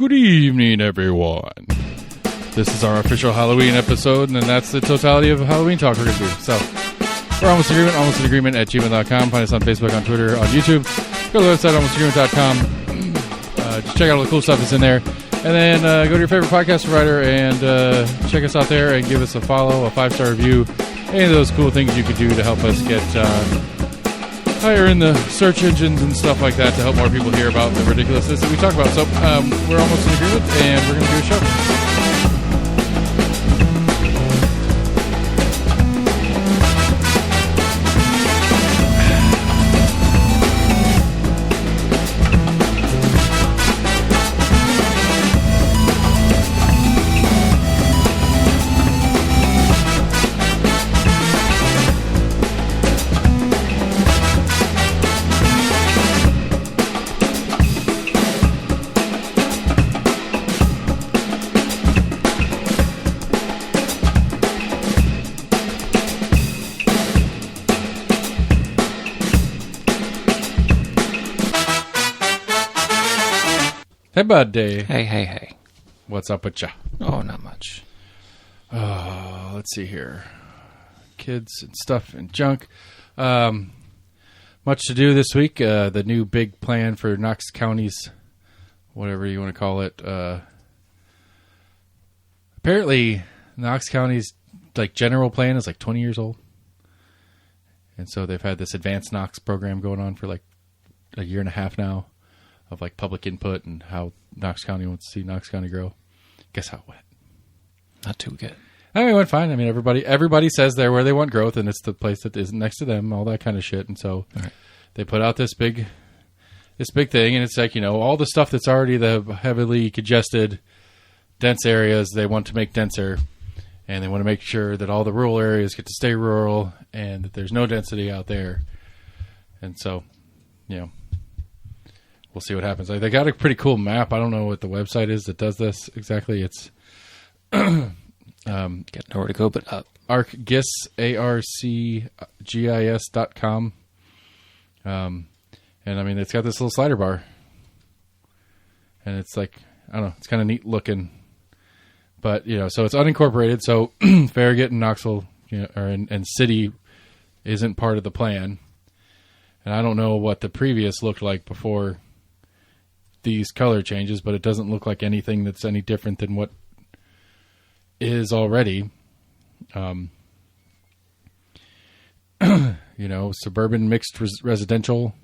Good evening, everyone. This is our official Halloween episode, and that's the totality of Halloween talk we're going to do. So, we're Almost in Agreement at gmail.com. Find us on Facebook, on Twitter, on YouTube. Go to the website, almostinagreement.com. Just check out all the cool stuff that's in there. And then go to your favorite podcast provider and check us out there and give us a follow, a 5-star review, any of those cool things you could do to help us get higher in the search engines and stuff like that to help more people hear about the ridiculousness that we talk about. So we're almost in agreement, and we're going to do a show. Hey, buddy. Hey. What's up with ya? Oh, not much. Let's see here. Kids and stuff and junk. Much to do this week. The new big plan for Knox County's, whatever you want to call it. Apparently, Knox County's general plan is 20 years old. And so they've had this advanced Knox program going on for a year and a half now. Of public input and how Knox County wants to see Knox County grow. Guess how it went? Not too good. I mean, it went fine. I mean, everybody says they're where they want growth, and it's the place that isn't next to them, all that kind of shit. And so they put out this big thing, and it's all the stuff that's already the heavily congested, dense areas they want to make denser, and they want to make sure that all the rural areas get to stay rural, and that there's no density out there. And so, we'll see what happens. They got a pretty cool map. I don't know what the website is that does this exactly. It's Got nowhere to go but up. ArcGIS, ARCGIS.com. And I mean, it's got this little slider bar. And it's I don't know, it's kind of neat looking. But, so it's unincorporated. So Farragut and Knoxville, and city isn't part of the plan. And I don't know what the previous looked like before these color changes, but it doesn't look like anything that's any different than what is already. Suburban mixed residential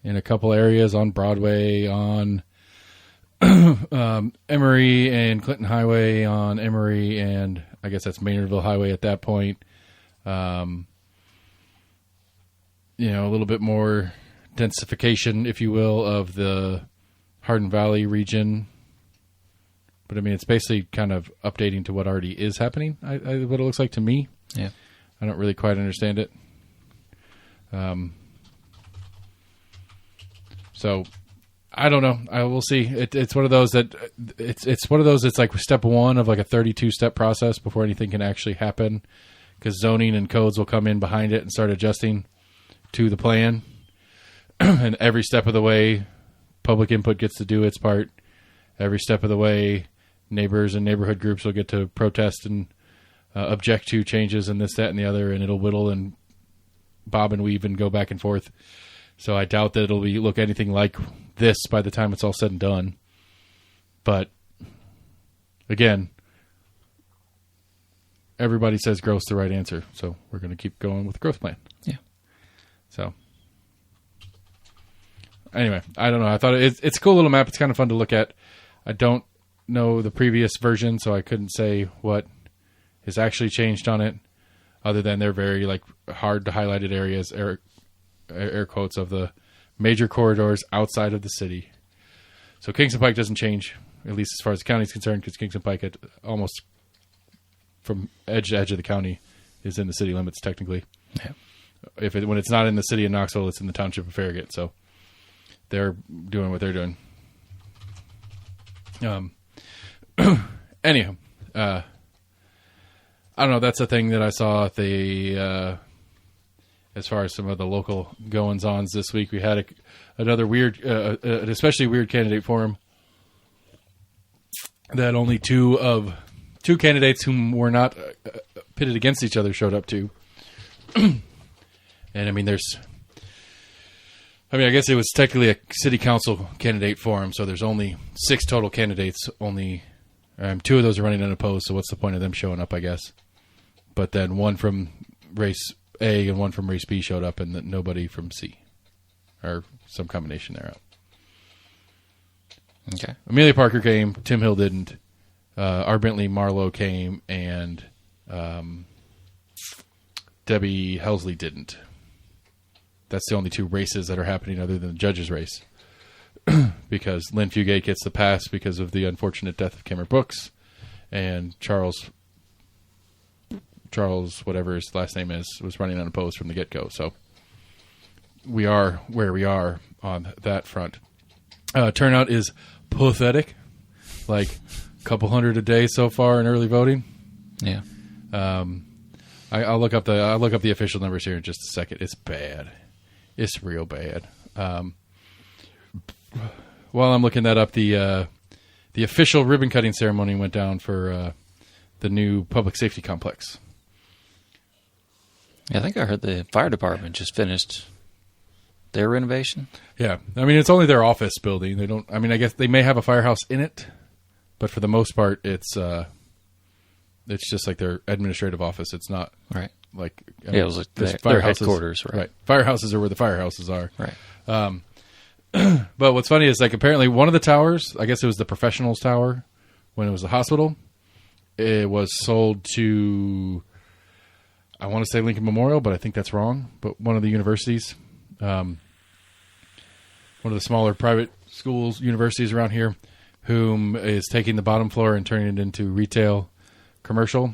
in a couple areas on Broadway, on Emory and Clinton Highway, on Emory and I guess that's Maynardville Highway at that point. A little bit more densification, if you will, of the Hardin Valley region. But I mean, it's basically kind of updating to what already is happening, what it looks like to me. Yeah. I don't really quite understand it. So I don't know. I will see. It's one of those that it's one of those that's step one of a 32-step process before anything can actually happen, because zoning and codes will come in behind it and start adjusting to the plan. And every step of the way, public input gets to do its part. Every step of the way, neighbors and neighborhood groups will get to protest and object to changes and this, that, and the other, and it'll whittle and bob and weave and go back and forth. So I doubt that it'll look anything like this by the time it's all said and done. But, again, everybody says growth's the right answer, so we're going to keep going with the growth plan. Yeah. So, anyway, I don't know. I thought it's a cool little map. It's kind of fun to look at. I don't know the previous version, so I couldn't say what is actually changed on it, other than they're very hard to highlighted areas, air quotes, of the major corridors outside of the city. So Kingston Pike doesn't change, at least as far as the county is concerned, because Kingston Pike almost from edge to edge of the county is in the city limits technically. Yeah. When it's not in the city of Knoxville, it's in the township of Farragut. So they're doing what they're doing. Anyhow, I don't know. That's a thing that I saw at the as far as some of the local goings-ons this week. We had another weird, an especially weird candidate forum that only two candidates whom were not pitted against each other showed up to. And I mean, I guess it was technically a city council candidate for him, so there's only 6 total candidates. Only 2 of those are running unopposed, so what's the point of them showing up, I guess? But then one from race A and one from race B showed up, and nobody from C. Or some combination thereof. Okay. Amelia Parker came, Tim Hill didn't. R. Bentley Marlowe came, and Debbie Helsley didn't. That's the only 2 races that are happening other than the judge's race. Because Lynn Fugate gets the pass because of the unfortunate death of Kimmer Brooks, and Charles, whatever his last name is, was running unopposed from the get-go. So we are where we are on that front. Turnout is pathetic, like a couple hundred a day so far in early voting. Yeah. I'll look up the official numbers here in just a second. It's bad. It's real bad. While I'm looking that up, the official ribbon cutting ceremony went down for the new public safety complex. Yeah, I think I heard the fire department just finished their renovation. Yeah, I mean, it's only their office building. They don't. I mean, I guess they may have a firehouse in it, but for the most part, it's just like their administrative office. It's not right. Like it was like their headquarters, right? Firehouses are where the firehouses are, right? But what's funny is, like, apparently one of the towers, I guess it was the professionals tower when it was a hospital, it was sold to, I want to say Lincoln Memorial, but I think that's wrong. But one of the universities, one of the smaller private schools, universities around here, whom is taking the bottom floor and turning it into retail, commercial,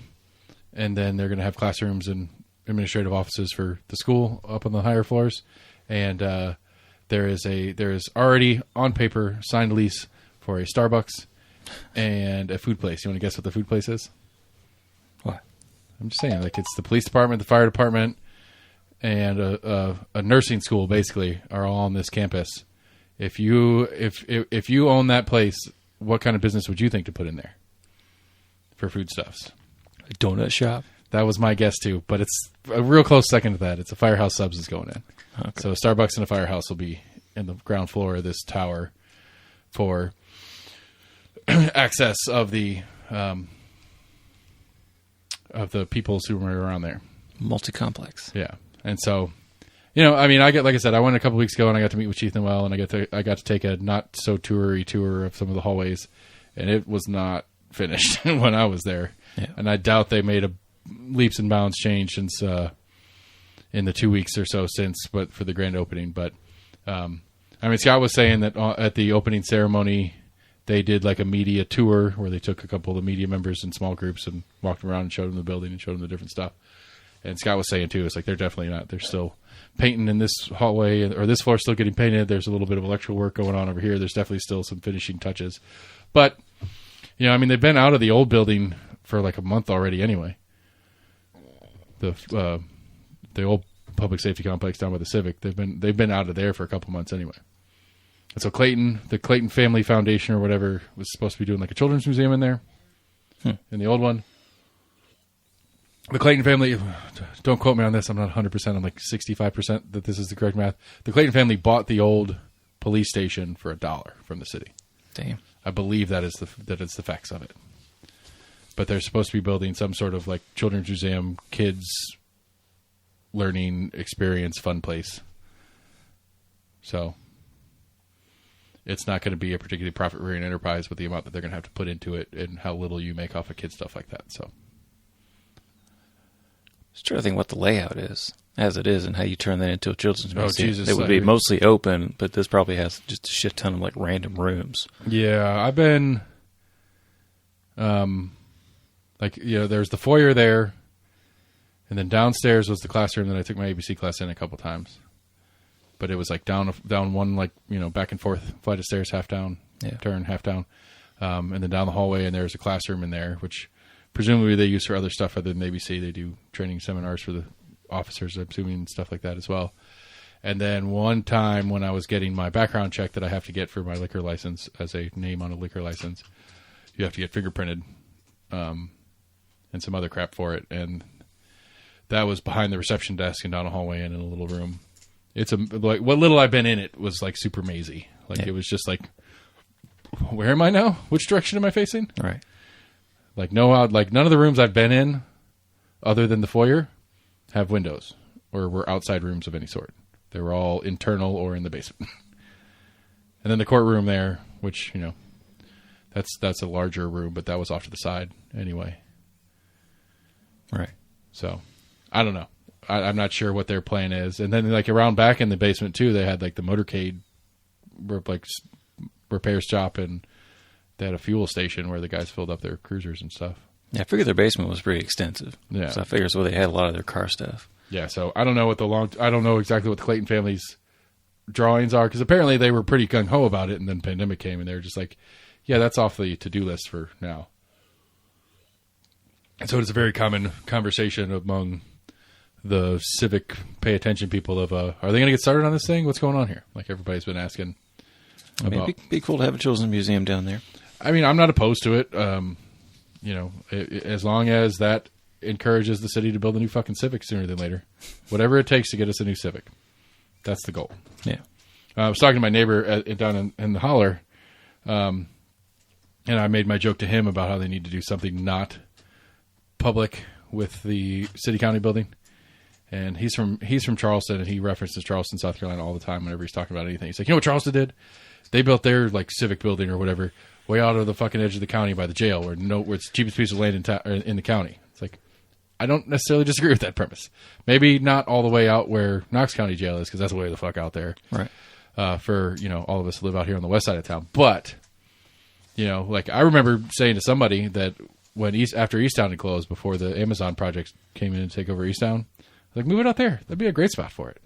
and then they're going to have classrooms and administrative offices for the school up on the higher floors, and there is already on paper signed lease for a Starbucks and a food place. You want to guess what the food place is? What? I'm just saying, like, it's the police department, the fire department, and a nursing school basically are all on this campus. If you own that place, what kind of business would you think to put in there for foodstuffs? A donut shop? That was my guess too, but it's a real close second to that. It's a Firehouse Subs is going in. Okay. So Starbucks and a Firehouse will be in the ground floor of this tower for access of the peoples who are around there. Multi-complex. Yeah. And so, I mean, like I said, I went a couple weeks ago and I got to meet with Chief Noel, and I got to take a not so toury tour of some of the hallways, and it was not finished when I was there. Yeah. And I doubt they made a leaps and bounds change since in the 2 weeks or so since, but for the grand opening. But I mean, Scott was saying that at the opening ceremony, they did like a media tour where they took a couple of the media members in small groups and walked around and showed them the building and showed them the different stuff. And Scott was saying too, it's like they're definitely not. They're still painting in this hallway, or this floor still getting painted. There's a little bit of electrical work going on over here. There's definitely still some finishing touches, but I mean, they've been out of the old building for like a month already anyway. The old public safety complex down by the Civic, they've been out of there for a couple months anyway. And so the Clayton Family Foundation or whatever was supposed to be doing like a children's museum in there, in the old one. The Clayton family, don't quote me on this, I'm not 100%, I'm like 65% that this is the correct math. The Clayton family bought the old police station for $1 from the city. Damn. I believe that is the facts of it. But they're supposed to be building some sort of like children's museum, kids learning experience, fun place. So it's not going to be a particularly profit-rearing enterprise with the amount that they're going to have to put into it and how little you make off of kid stuff like that. So it's trying to think what the layout is as it is and how you turn that into a children's museum. Jesus, it would be mostly open, but this probably has just a shit ton of like random rooms. Yeah, I've been there's the foyer there, and then downstairs was the classroom that I took my ABC class in a couple times. But it was like down one, like, back and forth flight of stairs, half down, turn, half down. And then down the hallway, and there's a classroom in there, which presumably they use for other stuff other than ABC. They do training seminars for the officers, I'm assuming, and stuff like that as well. And then one time when I was getting my background check that I have to get for my liquor license as a name on a liquor license, you have to get fingerprinted, and some other crap for it. And that was behind the reception desk and down a hallway and in a little room. It's like what little I've been in it was like super mazy. Like it was just like, where am I now? Which direction am I facing? Right. Like like none of the rooms I've been in, other than the foyer, have windows or were outside rooms of any sort. They were all internal or in the basement. And then the courtroom there, which that's a larger room, but that was off to the side anyway. Right. So I don't know. I'm not sure what their plan is. And then like around back in the basement too, they had like the motorcade like repair shop, and they had a fuel station where the guys filled up their cruisers and stuff. Yeah, I figured their basement was pretty extensive. Yeah. So I figured it's where they had a lot of their car stuff. Yeah, so I don't know I don't know exactly what the Clayton family's drawings are, because apparently they were pretty gung-ho about it, and then pandemic came, and they were just like, yeah, that's off the to-do list for now. And so it's a very common conversation among the civic pay attention people of, are they going to get started on this thing? What's going on here? Like everybody's been asking about. I mean, it'd be cool to have a children's museum down there. I mean, I'm not opposed to it. As long as that encourages the city to build a new fucking Civic sooner than later. Whatever it takes to get us a new Civic. That's the goal. Yeah. I was talking to my neighbor down in the holler, and I made my joke to him about how they need to do something not public with the city-county building. And he's from Charleston, and he references Charleston, South Carolina all the time whenever he's talking about anything. He's like, you know what Charleston did? They built their like civic building or whatever way out of the fucking edge of the county by the jail, where it's the cheapest piece of land in the county. It's like, I don't necessarily disagree with that premise. Maybe not all the way out where Knox County Jail is, because that's way the fuck out there. Right. For all of us who live out here on the west side of town. But like I remember saying to somebody that when after Easttown had closed, before the Amazon project came in to take over Easttown, like, move it out there. That'd be a great spot for it.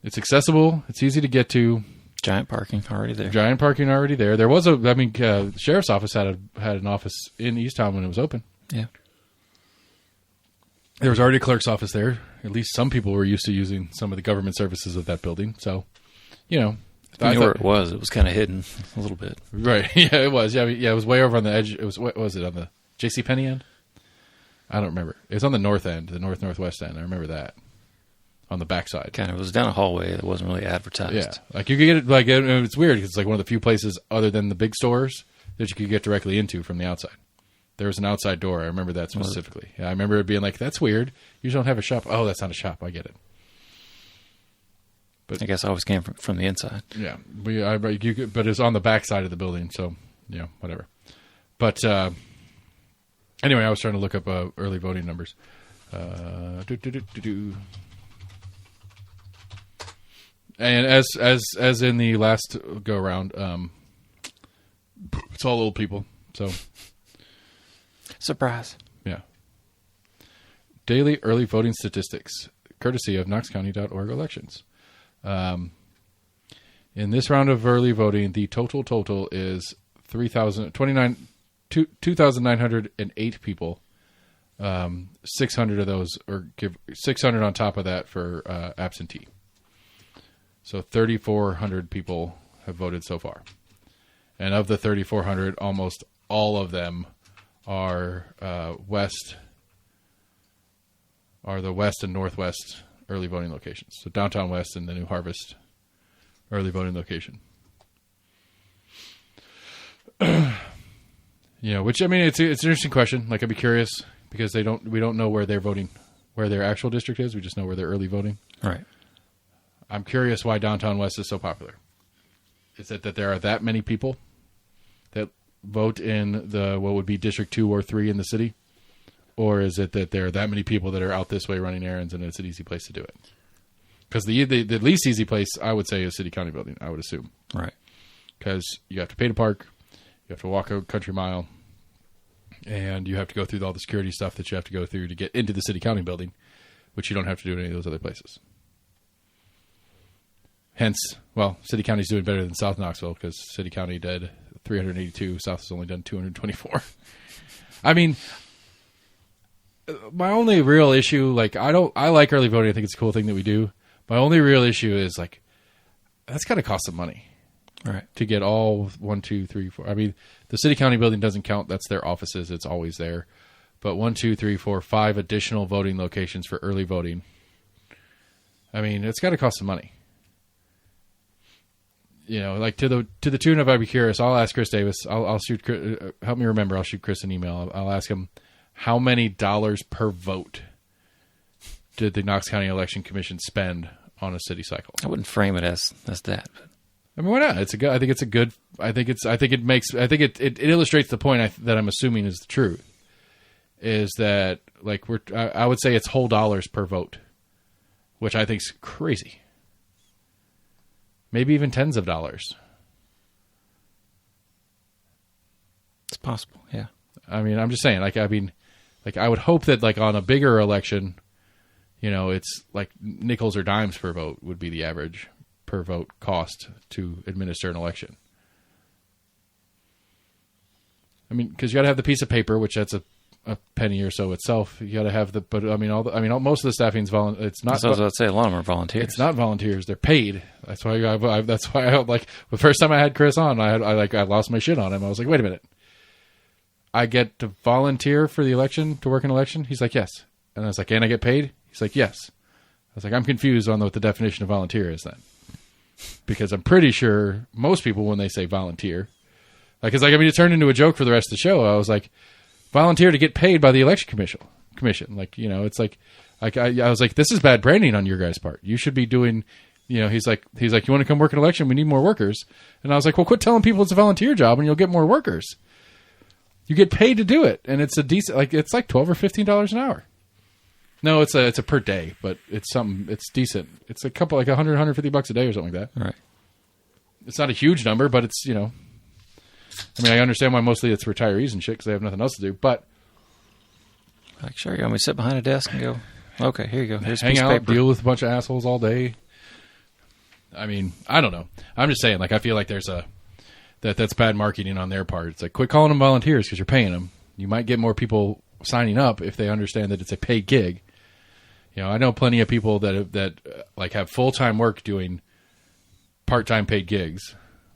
It's accessible. It's easy to get to. Giant parking already there. There was the sheriff's office had an office in Easttown when it was open. Yeah. There was already a clerk's office there. At least some people were used to using some of the government services of that building. So, I knew where it was. It was kind of hidden a little bit. Right. Yeah, it was. Yeah, it was way over on the edge. It was, what was it, on the JCPenney end? I don't remember. It was on the north end, the northwest end. I remember that. On the backside. Kind of. It was down a hallway that wasn't really advertised. Yeah. Like, you could get it, like, it's weird because it's like one of the few places other than the big stores that you could get directly into from the outside. There was an outside door. I remember that specifically. Yeah, I remember it being like, that's weird. You don't have a shop. Oh, that's not a shop. I get it. But I guess I always came from the inside. Yeah. But it's on the backside of the building, so, whatever. But, anyway, I was trying to look up early voting numbers. And as in the last go around, it's all old people. So surprise. Yeah. Daily early voting statistics, courtesy of knoxcounty.org elections. In this round of early voting, the total is 2,908 people. 600 of those, or give 600 on top of that for absentee. So 3,400 people have voted so far. And of the 3,400, almost all of them are the west and northwest early voting locations. So downtown west and the New Harvest early voting location. Which, I mean, it's an interesting question. Like, I'd be curious because we don't know where they're voting, where their actual district is. We just know where they're early voting. Right. I'm curious why downtown west is so popular. Is it that there are that many people that vote in what would be District 2 or 3 in the city? Or is it that there are that many people that are out this way running errands and it's an easy place to do it? Because the least easy place, I would say, is City County Building, I would assume. Right. Because you have to pay to park, you have to walk a country mile, and you have to go through all the security stuff that you have to go through to get into the City County Building, which you don't have to do in any of those other places. Hence, City County's doing better than South Knoxville because City County did 382, South has only done 224. I mean, my only real issue, I like early voting. I think it's a cool thing that we do. My only real issue is, that's got to cost some money. Right. to get all 1, 2, 3, 4. I mean, the city county building doesn't count. That's their offices. It's always there. But 1, 2, 3, 4, 5 additional voting locations for early voting. I mean, it's got to cost some money. You know, like to the tune of, I'd be curious. I'll ask Chris Davis. I'll shoot. Help me remember. I'll shoot Chris an email. I'll ask him how many dollars per vote did the Knox County Election Commission spend on a city cycle? I wouldn't frame it as that. But. I mean, why not? It's a good. I think it's a good. I think it illustrates the point that I'm assuming is the truth. Is that like I would say it's whole dollars per vote, which I think is crazy. Maybe even tens of dollars. It's possible, yeah. I mean, I'm just saying, I would hope that, like, on a bigger election, you know, it's like nickels or dimes per vote would be the average per vote cost to administer an election. I mean, because you got to have the piece of paper, which that's a penny or so itself. You got to have most of the staffing's volunteer. It's not. So I was about to say a lot of them are volunteers. It's not volunteers; they're paid. That's why I like the first time I had Chris on, I lost my shit on him. I was like, wait a minute, I get to volunteer for the election to work an election? He's like, yes, and I was like, and I get paid? He's like, yes. I was like, I'm confused on what the definition of volunteer is then, because I'm pretty sure most people when they say volunteer, it turned into a joke for the rest of the show. I was like, volunteer to get paid by the election commission. Like, you know, it's like I was like, this is bad branding on your guys' part. You should be doing, you know, he's like, you want to come work an election? We need more workers. And I was like, well, quit telling people it's a volunteer job and you'll get more workers. You get paid to do it. And it's a decent, it's like $12 or $15 an hour. No, it's a per day, but it's decent. It's a couple, like $100, $150 a day or something like that. Right. It's not a huge number, but it's, you know, I mean, I understand why mostly it's retirees and shit because they have nothing else to do, but... Like, sure, you want me to sit behind a desk and go, okay, here you go. Here's hang out, deal with a bunch of assholes all day. I mean, I don't know. I'm just saying, like, I feel like there's that's bad marketing on their part. It's like, quit calling them volunteers because you're paying them. You might get more people signing up if they understand that it's a paid gig. You know, I know plenty of people that have full-time work doing part-time paid gigs.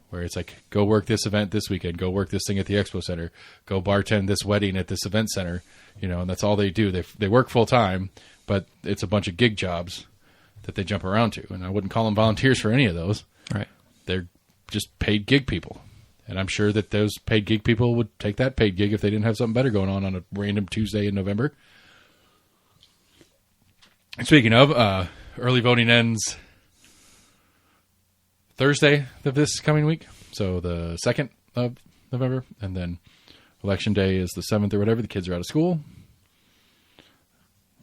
Where it's like, go work this event this weekend, go work this thing at the expo center, go bartend this wedding at this event center, you know, and that's all they do. They work full time, but it's a bunch of gig jobs that they jump around to. And I wouldn't call them volunteers for any of those. Right. They're just paid gig people. And I'm sure that those paid gig people would take that paid gig if they didn't have something better going on a random Tuesday in November. And speaking of, early voting ends Thursday of this coming week, so the 2nd of November, and then Election Day is the 7th or whatever. The kids are out of school.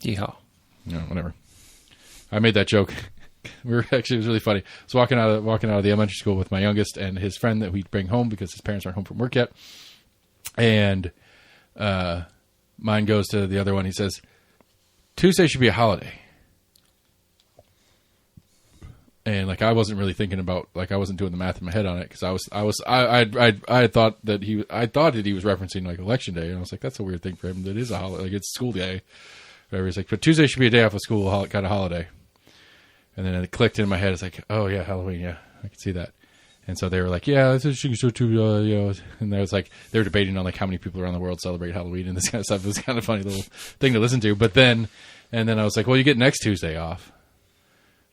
Yeehaw. You know, whatever. I made that joke. It was really funny. I was walking out of the elementary school with my youngest and his friend that we'd bring home because his parents aren't home from work yet. And mine goes to the other one. He says, Tuesday should be a holiday. And like I wasn't really thinking about, like I wasn't doing the math in my head on it because I thought that he was referencing like Election Day, and I was like, that's a weird thing for him. That is a holiday, like it's school day. Whatever. He's like, but Tuesday should be a day off of school, kind of holiday. And then it clicked in my head. It's like, oh yeah, Halloween, yeah, I can see that. And so they were like, yeah, this is so too, you know. And there was like they were debating on like how many people around the world celebrate Halloween and this kind of stuff. It was kind of a funny little thing to listen to. But then I was like, well, you get next Tuesday off.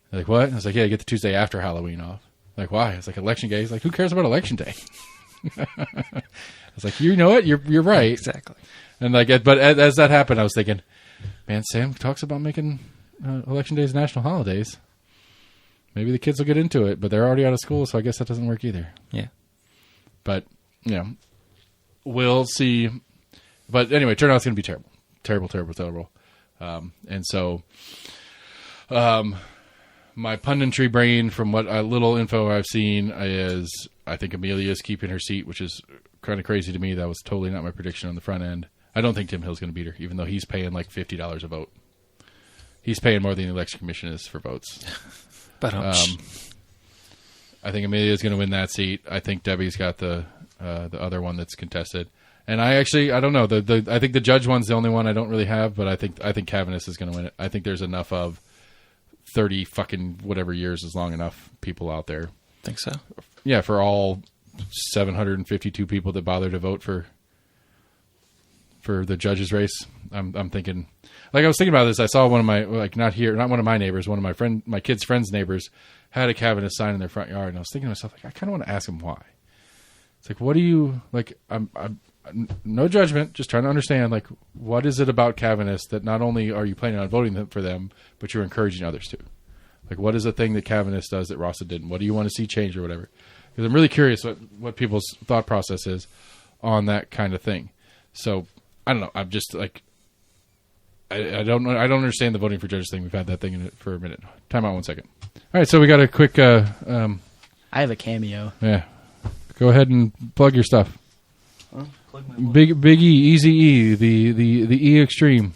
They're like, what? I was like, yeah, you get the Tuesday after Halloween off. Like, why? It's like Election Day. He's like, who cares about Election Day? I was like, you know what? You're right. Exactly. And like, but as that happened, I was thinking, man, Sam talks about making Election Days national holidays. Maybe the kids will get into it, but they're already out of school, so I guess that doesn't work either. Yeah. But, you know, we'll see. But anyway, turnout's going to be terrible. Terrible. And so, my punditry brain, from what little info I've seen, is I think Amelia's keeping her seat, which is kind of crazy to me. That was totally not my prediction on the front end. I don't think Tim Hill's going to beat her, even though he's paying like $50 a vote. He's paying more than the election commission is for votes. But I think Amelia's going to win that seat. I think Debbie's got the other one that's contested. And I don't know. I think the judge one's the only one I don't really have, but I think Cavanis is going to win it. I think there's enough of 30 fucking whatever years is long enough people out there. think so. Yeah, for all 752 people that bothered to vote for the judges race. I'm thinking, like, I was thinking about this. I saw one of my, like, not one of my neighbors, one of my kid's friends' neighbors had a Kavanaugh sign in their front yard, and I was thinking to myself, like, I kind of want to ask him why. It's like, what do you, like, I'm no judgment, just trying to understand, like, what is it about Kavanaugh that not only are you planning on voting for them, but you're encouraging others to? Like, what is the thing that Kavanaugh does that Rossa didn't? What do you want to see change or whatever? Because I'm really curious what people's thought process is on that kind of thing. So, I don't know. I'm just, like, I don't know. I don't understand the voting for judges thing. We've had that thing in it for a minute. Time out 1 second. All right, so we got a quick... I have a cameo. Yeah. Go ahead and plug your stuff. Plug my Big E, Easy E, the E Extreme.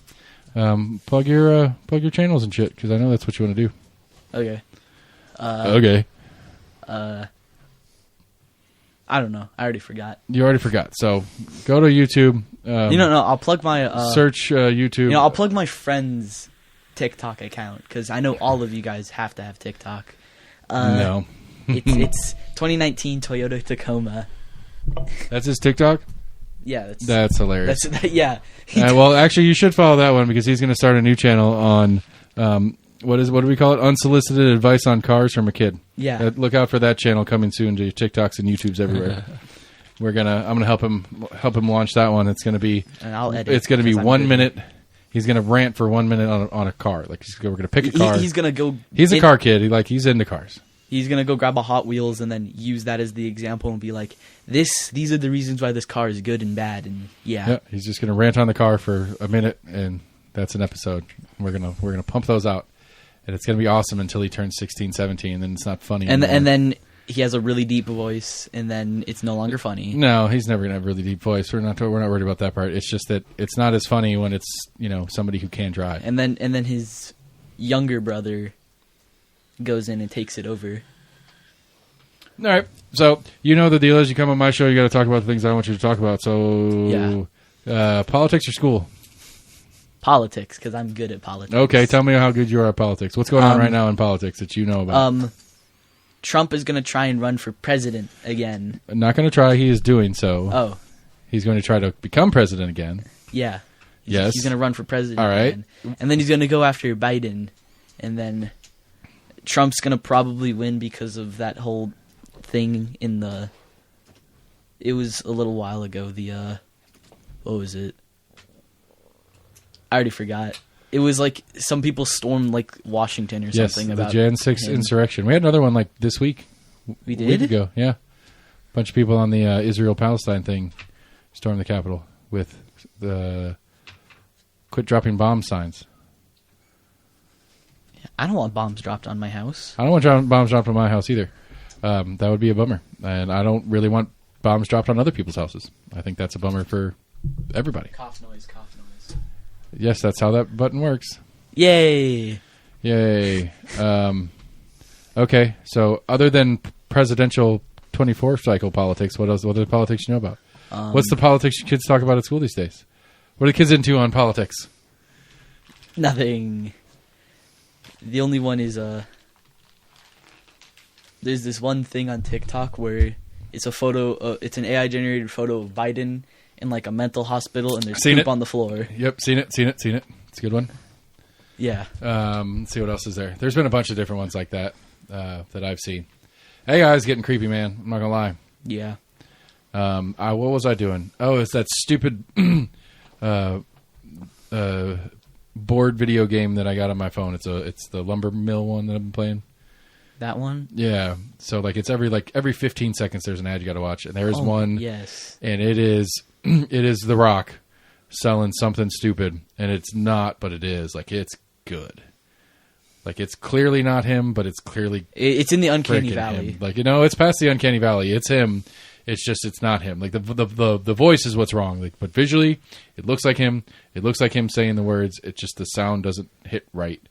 Plug your channels and shit, because I know that's what you want to do. Okay. Okay. I don't know. I already forgot. You already forgot. So go to YouTube. No. I'll plug my... search YouTube. I'll plug my friend's TikTok account, because I know all of you guys have to have TikTok. No. It's 2019 Toyota Tacoma. That's his TikTok? Yeah. That's hilarious. Yeah. Well, actually, you should follow that one, because he's going to start a new channel on... what do we call it? Unsolicited advice on cars from a kid. Yeah. Look out for that channel coming soon to TikToks and YouTubes everywhere. I'm gonna help him launch that one. It's gonna be and I'll edit. It's gonna be 1 good. minute. He's gonna rant for 1 minute on a car. Like we're gonna pick a car. He's gonna go. He's a car kid. He's into cars. He's gonna go grab a Hot Wheels and then use that as the example and be like, these are the reasons why this car is good and bad, and yeah. He's just gonna rant on the car for a minute, and that's an episode. We're gonna pump those out. And it's going to be awesome until he turns 16, 17, and then it's not funny and anymore. and then he has a really deep voice, and then it's no longer funny. No, he's never going to have a really deep voice. We're not worried about that part. It's just that it's not as funny when it's, somebody who can drive. And then his younger brother goes in and takes it over. All right. So, the deal is you come on my show, you got to talk about the things I want you to talk about. So, politics or school? Politics, because I'm good at politics. Okay, tell me how good you are at politics. What's going on right now in politics that you know about? Trump is going to try and run for president again. Not going to try. He is doing so. Oh. He's going to try to become president again. Yeah. Yes. He's going to run for president All right. again. And then he's going to go after Biden. And then Trump's going to probably win because of that whole thing in the... It was a little while ago. What was it? I already forgot. It was like some people stormed like Washington or something about the Jan 6 him. insurrection. We had another one like this week. We did? A week ago, yeah. A bunch of people on the Israel-Palestine thing stormed the Capitol with the quit dropping bomb signs. I don't want bombs dropped on my house. I don't want bombs dropped on my house either. That would be a bummer. And I don't really want bombs dropped on other people's houses. I think that's a bummer for everybody. Cough noise, cough noise. Yes, that's how that button works. Yay! Okay, so other than presidential 24 cycle politics, what other politics you know about? What's the politics kids talk about at school these days? What are the kids into on politics? Nothing. The only one is there's this one thing on TikTok where it's a photo. It's an AI generated photo of Biden in like a mental hospital, and there's poop on the floor. Yep, seen it. It's a good one. Yeah. Let's see what else is there. There's been a bunch of different ones like that that I've seen. AI is getting creepy, man. I'm not gonna lie. Yeah. What was I doing? Oh, it's that stupid board video game that I got on my phone. It's the lumber mill one that I've been playing. That one? Yeah. So like it's every 15 seconds there's an ad you got to watch, and there's one. Yes. And it is The Rock selling something stupid, and it's not, but it is. Like it's good. Like it's clearly not him, but it's clearly it's in the uncanny valley. Him. Like it's past the uncanny valley. It's him. It's just it's not him. Like the voice is what's wrong. Like, but visually, it looks like him. It looks like him saying the words. It's just the sound doesn't hit right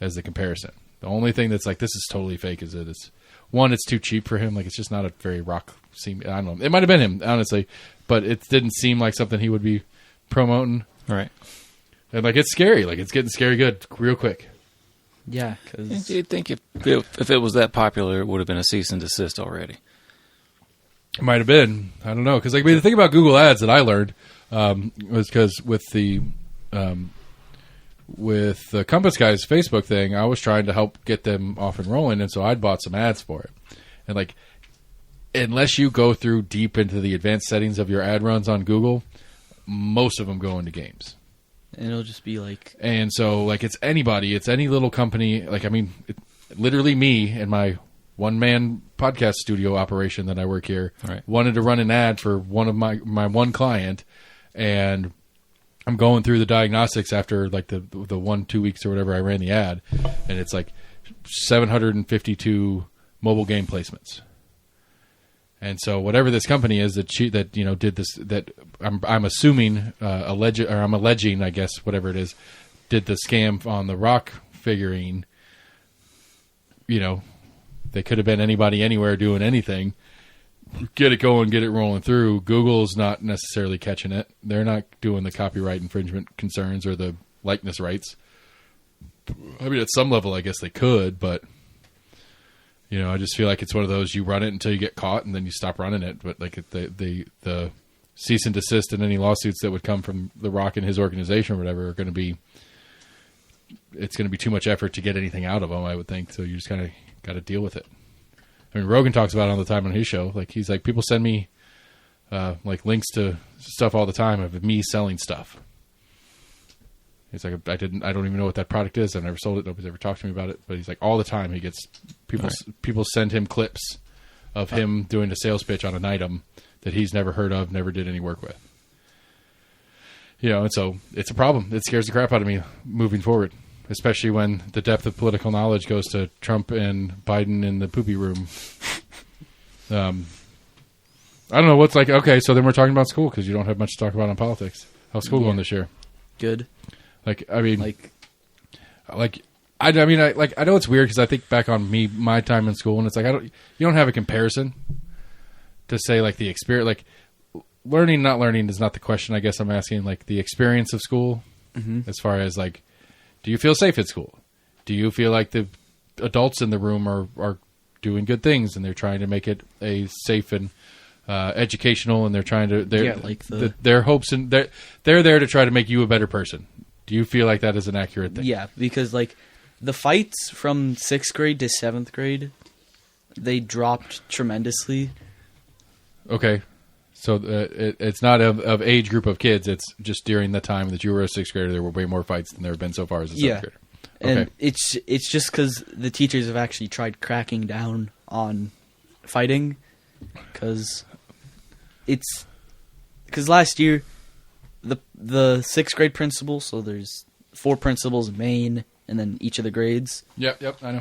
as the comparison. The only thing that's like this is totally fake is that it's too cheap for him. Like it's just not a very rock scene. I don't know. It might have been him, honestly, but it didn't seem like something he would be promoting. Right. And like it's scary. Like it's getting scary good real quick. Yeah, because You'd think if it was that popular, it would have been a cease and desist already. It might have been. I don't know. Because the thing about Google Ads that I learned was because with the Compass Guys Facebook thing, I was trying to help get them off and rolling, and so I'd bought some ads for it. And like, unless you go through deep into the advanced settings of your ad runs on Google, most of them go into games. and it'll just be like, And so, like, it's anybody, it's any little company. Like, I mean, literally me and my one-man podcast studio operation that I work here Right. wanted to run an ad for one of my one client, and I'm going through the diagnostics after like the 1-2 weeks or whatever I ran the ad, and it's like 752 mobile game placements. And so whatever this company is that did this, that I'm assuming I'm alleging, I guess, whatever it is, did the scam on the Rock figurine. You know, they could have been anybody anywhere doing anything. Get it going, get it rolling through. Google's not necessarily catching it. They're not doing the copyright infringement concerns or the likeness rights. I mean, at some level, I guess they could, but you know, I just feel like it's one of those, you run it until you get caught and then you stop running it. But like the cease and desist and any lawsuits that would come from The Rock and his organization or whatever are going to be, it's going to be too much effort to get anything out of them, I would think. So you just kind of got to deal with it. I mean, Rogan talks about it all the time on his show. Like, he's like, people send me like links to stuff all the time of me selling stuff. He's like, I don't even know what that product is. I've never sold it. Nobody's ever talked to me about it. But he's like, all the time he gets people send him clips of him doing a sales pitch on an item that he's never heard of, never did any work with. You know, and so it's a problem. It scares the crap out of me moving forward, especially when the depth of political knowledge goes to Trump and Biden in the poopy room. I don't know what's like. Okay, so then we're talking about school because you don't have much to talk about on politics. How's school going this year? good. Like, I mean, Like, I know it's weird because I think back on my time in school, and it's like you don't have a comparison to say like the experience, like learning, not learning is not the question. I guess I'm asking like the experience of school, as far as like, do you feel safe at school? Do you feel like the adults in the room are doing good things and they're trying to make it a safe and educational, and they're trying to their hopes and they're there to try to make you a better person. Do you feel like that is an accurate thing? yeah, because like the fights from 6th grade to 7th grade, they dropped tremendously. Okay. So it's not of age group of kids. It's just during the time that you were a 6th grader, there were way more fights than there have been so far as a 7th grader. Okay. And it's just because the teachers have actually tried cracking down on fighting, because last year the 6th grade principal, so there's 4 principals main, and then each of the grades. Yep, I know.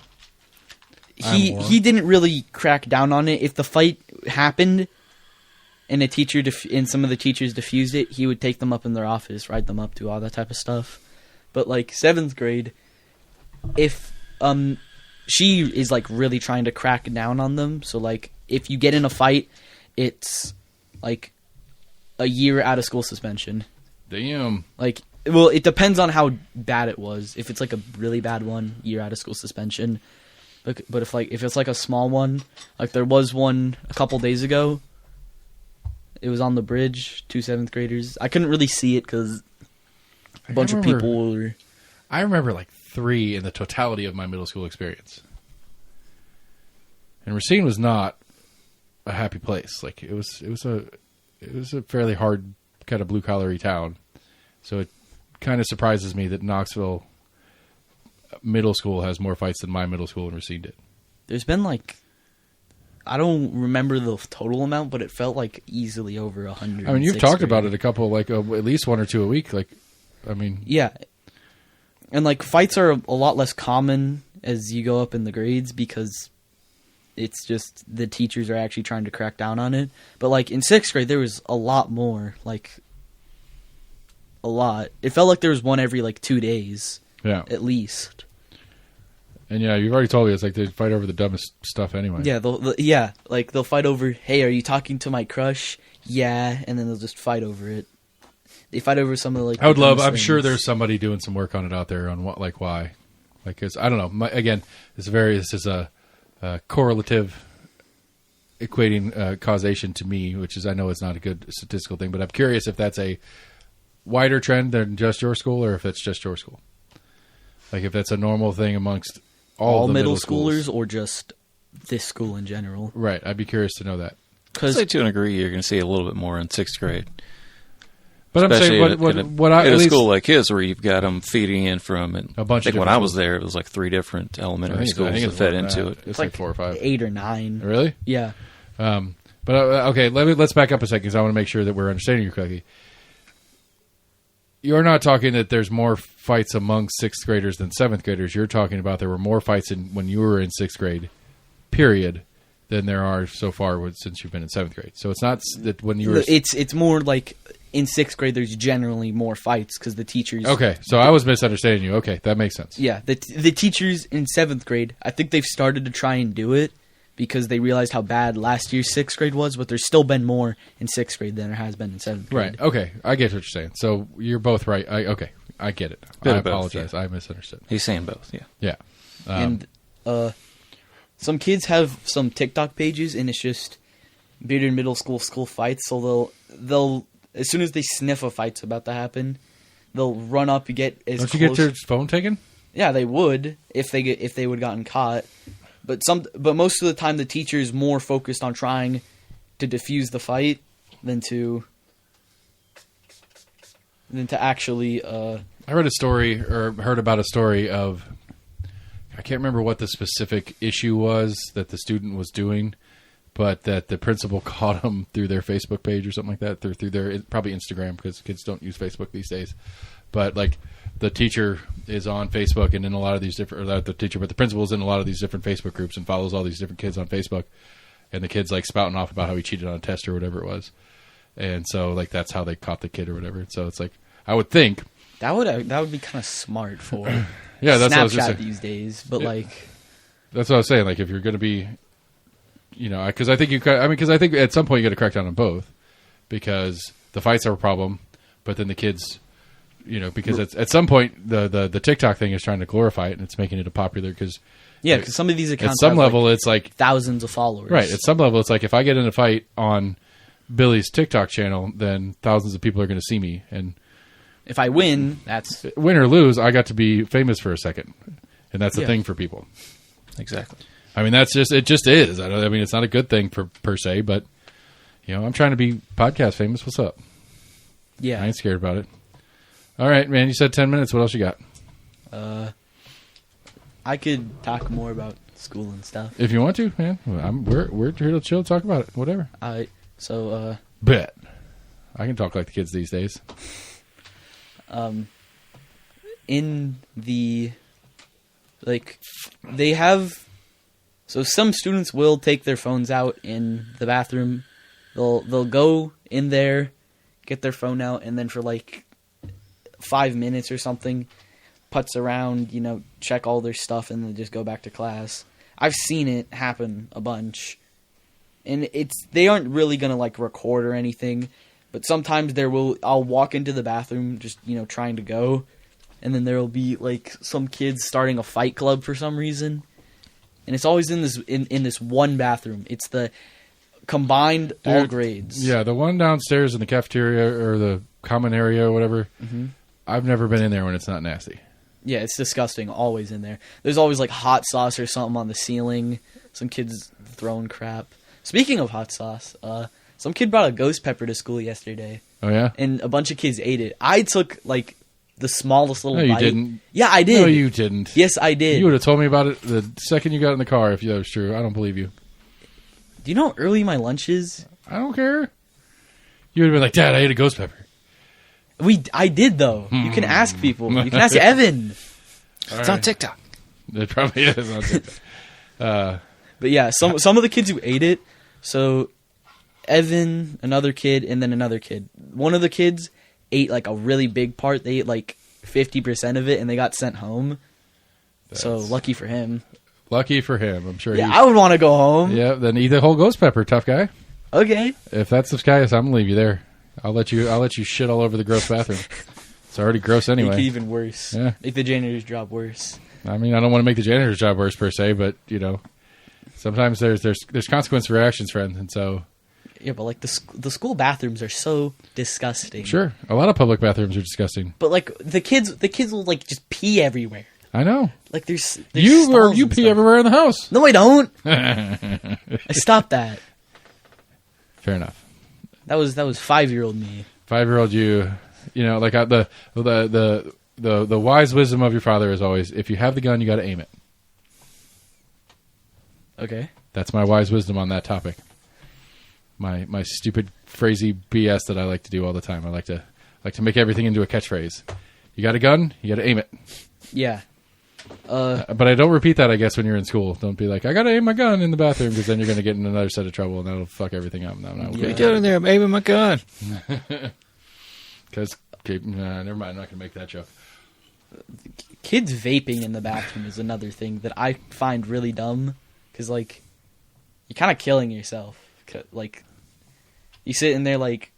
He didn't really crack down on it. If the fight happened and a teacher and some of the teachers diffused it, he would take them up in their office, write them up, do all that type of stuff. But like 7th grade, if she is like really trying to crack down on them. So like if you get in a fight, it's like a year out of school suspension. Damn. Like, well, it depends on how bad it was. If it's like a really bad one, year out of school suspension. But if it's like a small one, like there was one a couple days ago. It was on the bridge, 2 7th graders. I couldn't really see it because a bunch of people were. I remember like 3 in the totality of my middle school experience. And Racine was not a happy place. Like it was a fairly hard kind of blue collar-y town. So it kind of surprises me that Knoxville middle school has more fights than my middle school in Racine did. There's been like, I don't remember the total amount, but it felt like easily over 100. I mean, you've talked about it a couple, like at least 1 or 2 a week. Like, I mean, yeah, and like fights are a lot less common as you go up in the grades because it's just the teachers are actually trying to crack down on it. But like in 6th grade, there was a lot more, like a lot. It felt like there was one every like 2 days, yeah, at least. And yeah, you've already told me it's like they fight over the dumbest stuff anyway. Yeah, they'll fight over, hey, are you talking to my crush? Yeah, and then they'll just fight over it. They fight over some of the, like... I'm sure there's somebody doing some work on it out there on what, like, why. Like, 'cause I don't know. This is a correlative equating causation to me, which is I know it's not a good statistical thing, but I'm curious if that's a wider trend than just your school, or if it's just your school. Like if that's a normal thing amongst all the middle schools. schoolers or just this school in general. Right. I'd be curious to know that. I'd say to a degree you're going to see a little bit more in 6th grade. But Especially I'm saying what I at at a least, school like his where you've got them feeding in from, and A bunch I of think when different I was there, it was like 3 different elementary schools that it's fed more than into that. it. It's like 4 or 5. 8 or 9. Really? Yeah. But okay, let's back up a second because I want to make sure that we're understanding you correctly. You're not talking that there's more fights among 6th graders than 7th graders. You're talking about there were more fights when you were in 6th grade, period, than there are so far since you've been in 7th grade. So it's not that when you were... It's more like in 6th grade there's generally more fights because the teachers... Okay, so I was misunderstanding you. Okay, that makes sense. Yeah, the teachers in 7th grade, I think they've started to try and do it because they realized how bad last year's 6th grade was, but there's still been more in 6th grade than there has been in 7th grade. Right, okay, I get what you're saying. So you're both right. I get it. Bit I of both, apologize. yeah. I misunderstood. He's saying both, yeah. Yeah. And some kids have some TikTok pages, and it's just bearded middle school fights. So they'll as soon as they sniff a fight's about to happen, they'll run up and get as Don't close. you get your phone taken? Yeah, they would if they would gotten caught. But most of the time, the teacher is more focused on trying to defuse the fight than to actually. I read a story or heard about a story of, I can't remember what the specific issue was that the student was doing, but that the principal caught him through their Facebook page or something like that, through their probably Instagram because kids don't use Facebook these days. But like the teacher is on Facebook and in a lot of these different, or not the teacher, but the principal is in a lot of these different Facebook groups and follows all these different kids on Facebook, and the kid's like spouting off about how he cheated on a test or whatever it was, and so like that's how they caught the kid or whatever. So it's like I would think. That would be kind of smart for Yeah, that's what I was Snapchat just saying. these days. But like, That's what I was saying. Like, if you're going to be, because I think because I think at some point you got to crack down on both, because the fights are a problem, but then the kids, because at some point the TikTok thing is trying to glorify it and it's making it a popular because because some of these accounts at some have, level like, it's like thousands of followers. right. At some level it's like if I get in a fight on Billy's TikTok channel, then thousands of people are going to see me, and If I win, that's win or lose, I got to be famous for a second, and that's the Yeah. thing for people. Exactly. I mean, it just is. I mean, it's not a good thing per se, but I'm trying to be podcast famous. What's up? yeah. I ain't scared about it. All right, man. You said 10 minutes. What else you got? I could talk more about school and stuff. If you want to, man. We're here to chill, talk about it. Whatever. Bet. I can talk like the kids these days. In the they have some students will take their phones out in the bathroom. They'll go in there, get their phone out, and then for like 5 minutes or something, putz around, check all their stuff, and then just go back to class. I've seen it happen a bunch, and they aren't really gonna like record or anything, but sometimes I'll walk into the bathroom just trying to go, and then there will be like some kids starting a fight club for some reason, and it's always in this one bathroom. It's the combined all grades. Yeah, the one downstairs in the cafeteria or the common area or whatever. Mm-hmm. I've never been in there when it's not nasty. Yeah, it's disgusting. Always in there. There's always like hot sauce or something on the ceiling. Some kids throwing crap. Speaking of hot sauce, some kid brought a ghost pepper to school yesterday. Oh yeah, and a bunch of kids ate it. I took like the smallest little No, you bite. didn't. Yeah, I did. No, you didn't. Yes, I did. You would have told me about it the second you got in the car if that was true. I don't believe you. Do you know how early my lunch is? I don't care. You would have been like, Dad, I ate a ghost pepper. I did though. You can ask people. You can ask Evan. It's on TikTok. It probably is on TikTok. But yeah, some of the kids who ate it. So Evan, another kid, and then another kid. One of the kids ate like a really big part. They ate like 50% of it, and they got sent home. So lucky for him. Lucky for him, I'm sure. Yeah, I would want to go home. Yeah, then eat the whole ghost pepper, tough guy. Okay. If that's the case, I'm gonna leave you there. I'll let you shit all over the gross bathroom. It's already gross anyway. Make it even worse. Yeah. Make the janitor's job worse. I mean, I don't want to make the janitor's job worse per se, but sometimes there's consequence for actions, friends, and so. Yeah, but like the school bathrooms are so disgusting. Sure, a lot of public bathrooms are disgusting. But like the kids will like just pee everywhere. I know. Like there's you stalls you and pee stuff. everywhere in the house. No, I don't. I stopped that. Fair enough. That was 5-year-old me. 5-year-old you like the wise wisdom of your father is always, if you have the gun, you got to aim it. Okay. That's my wise wisdom on that topic. My stupid phrasey BS that I like to do all the time. I like to make everything into a catchphrase. You got a gun, you got to aim it. Yeah. But I don't repeat that, I guess, when you're in school. Don't be like, I got to aim my gun in the bathroom, because then you're going to get in another set of trouble, and that'll fuck everything up. No, What are you doing in there? I'm aiming my gun. Because, never mind, I'm not going to make that joke. Kids vaping in the bathroom is another thing that I find really dumb. Because, like, you're kind of killing yourself. Like, you sit in there, like,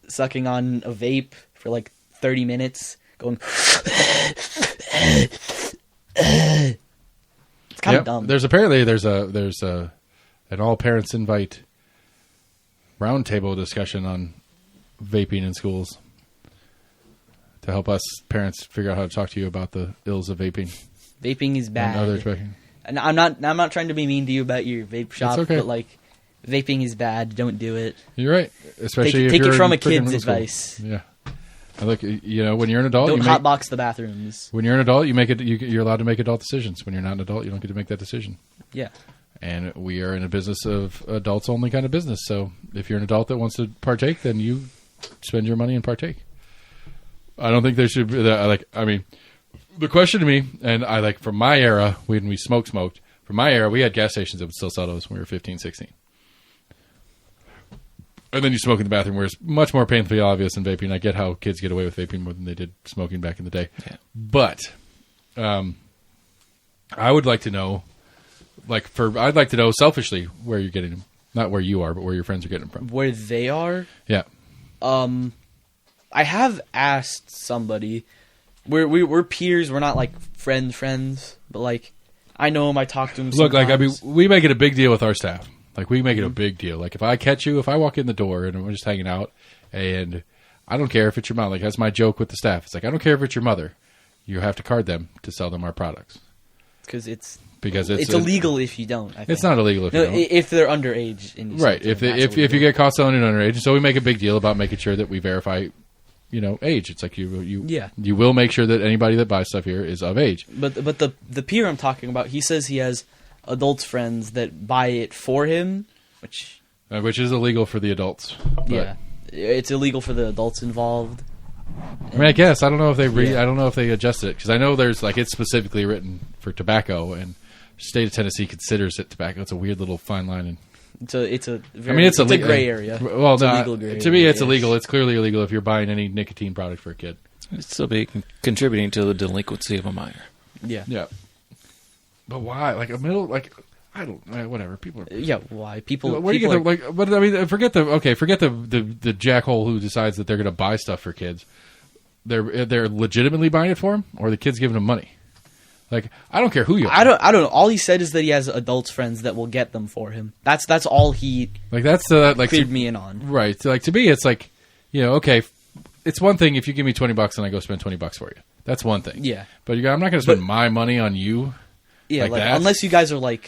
sucking on a vape for, like, 30 minutes, going... It's kind of dumb. There's an all parents invite roundtable discussion on vaping in schools to help us parents figure out how to talk to you about the ills of vaping. Vaping is bad. And other tobacco. And I'm not trying to be mean to you about your vape shop, okay. but like, vaping is bad. Don't do it. You're right, especially if take you're it from in a freaking kid's middle school. advice. Yeah. Look, when you're an adult, Don't hotbox the bathrooms. When you're an adult, you're allowed to make adult decisions. When you're not an adult, you don't get to make that decision. Yeah. And we are in a business of adults only kind of business. So if you're an adult that wants to partake, then you spend your money and partake. I don't think there should be that. The question to me, and from my era, when we smoked, from my era, we had gas stations that would still sell those when we were 15, 16. And then you smoke in the bathroom, where it's much more painfully obvious than vaping. I get how kids get away with vaping more than they did smoking back in the day. Yeah. But I would like to know, I'd like to know selfishly where you're getting them. Not where you are, but where your friends are getting them from. Where they are? Yeah. I have asked somebody. We're peers. We're not like friends, but like I know him. I talk to him. Look, sometimes. we make it a big deal with our staff. We make it a big deal. Like, if I catch you, if I walk in the door and we're just hanging out, and I don't care if it's your mom. Like, that's my joke with the staff. It's like, I don't care if it's your mother. You have to card them to sell them our products. Because it's illegal if you don't. I think. It's not illegal if you don't. If they're underage. Right. If you get caught selling it underage. So we make a big deal about making sure that we verify, age. It's like you will make sure that anybody that buys stuff here is of age. But the peer I'm talking about, he says he has adults friends that buy it for him, which is illegal for the adults. But, yeah, it's illegal for the adults involved. I mean, I guess I don't know if they I don't know if they adjusted it, because I know there's it's specifically written for tobacco, and the state of Tennessee considers it tobacco. It's a weird little fine line, and it's a gray area. Well, it's illegal gray to me, it's area-ish. illegal. It's clearly illegal if you're buying any nicotine product for a kid. It'd still be contributing to the delinquency of a minor. Yeah. Yeah. But why? I don't. Whatever. People are. Yeah. Why people? Where do you get But I mean, forget the jackhole who decides that they're going to buy stuff for kids. They're legitimately buying it for them, or the kid's giving them money. I don't care who you are. I don't know. All he said is that he has adults friends that will get them for him. That's all he cleared me in on. Right. To me, it's okay. It's one thing if you give me $20 and I go spend $20 for you. That's one thing. Yeah. But I'm not going to spend my money on you. Yeah. That. Unless you guys are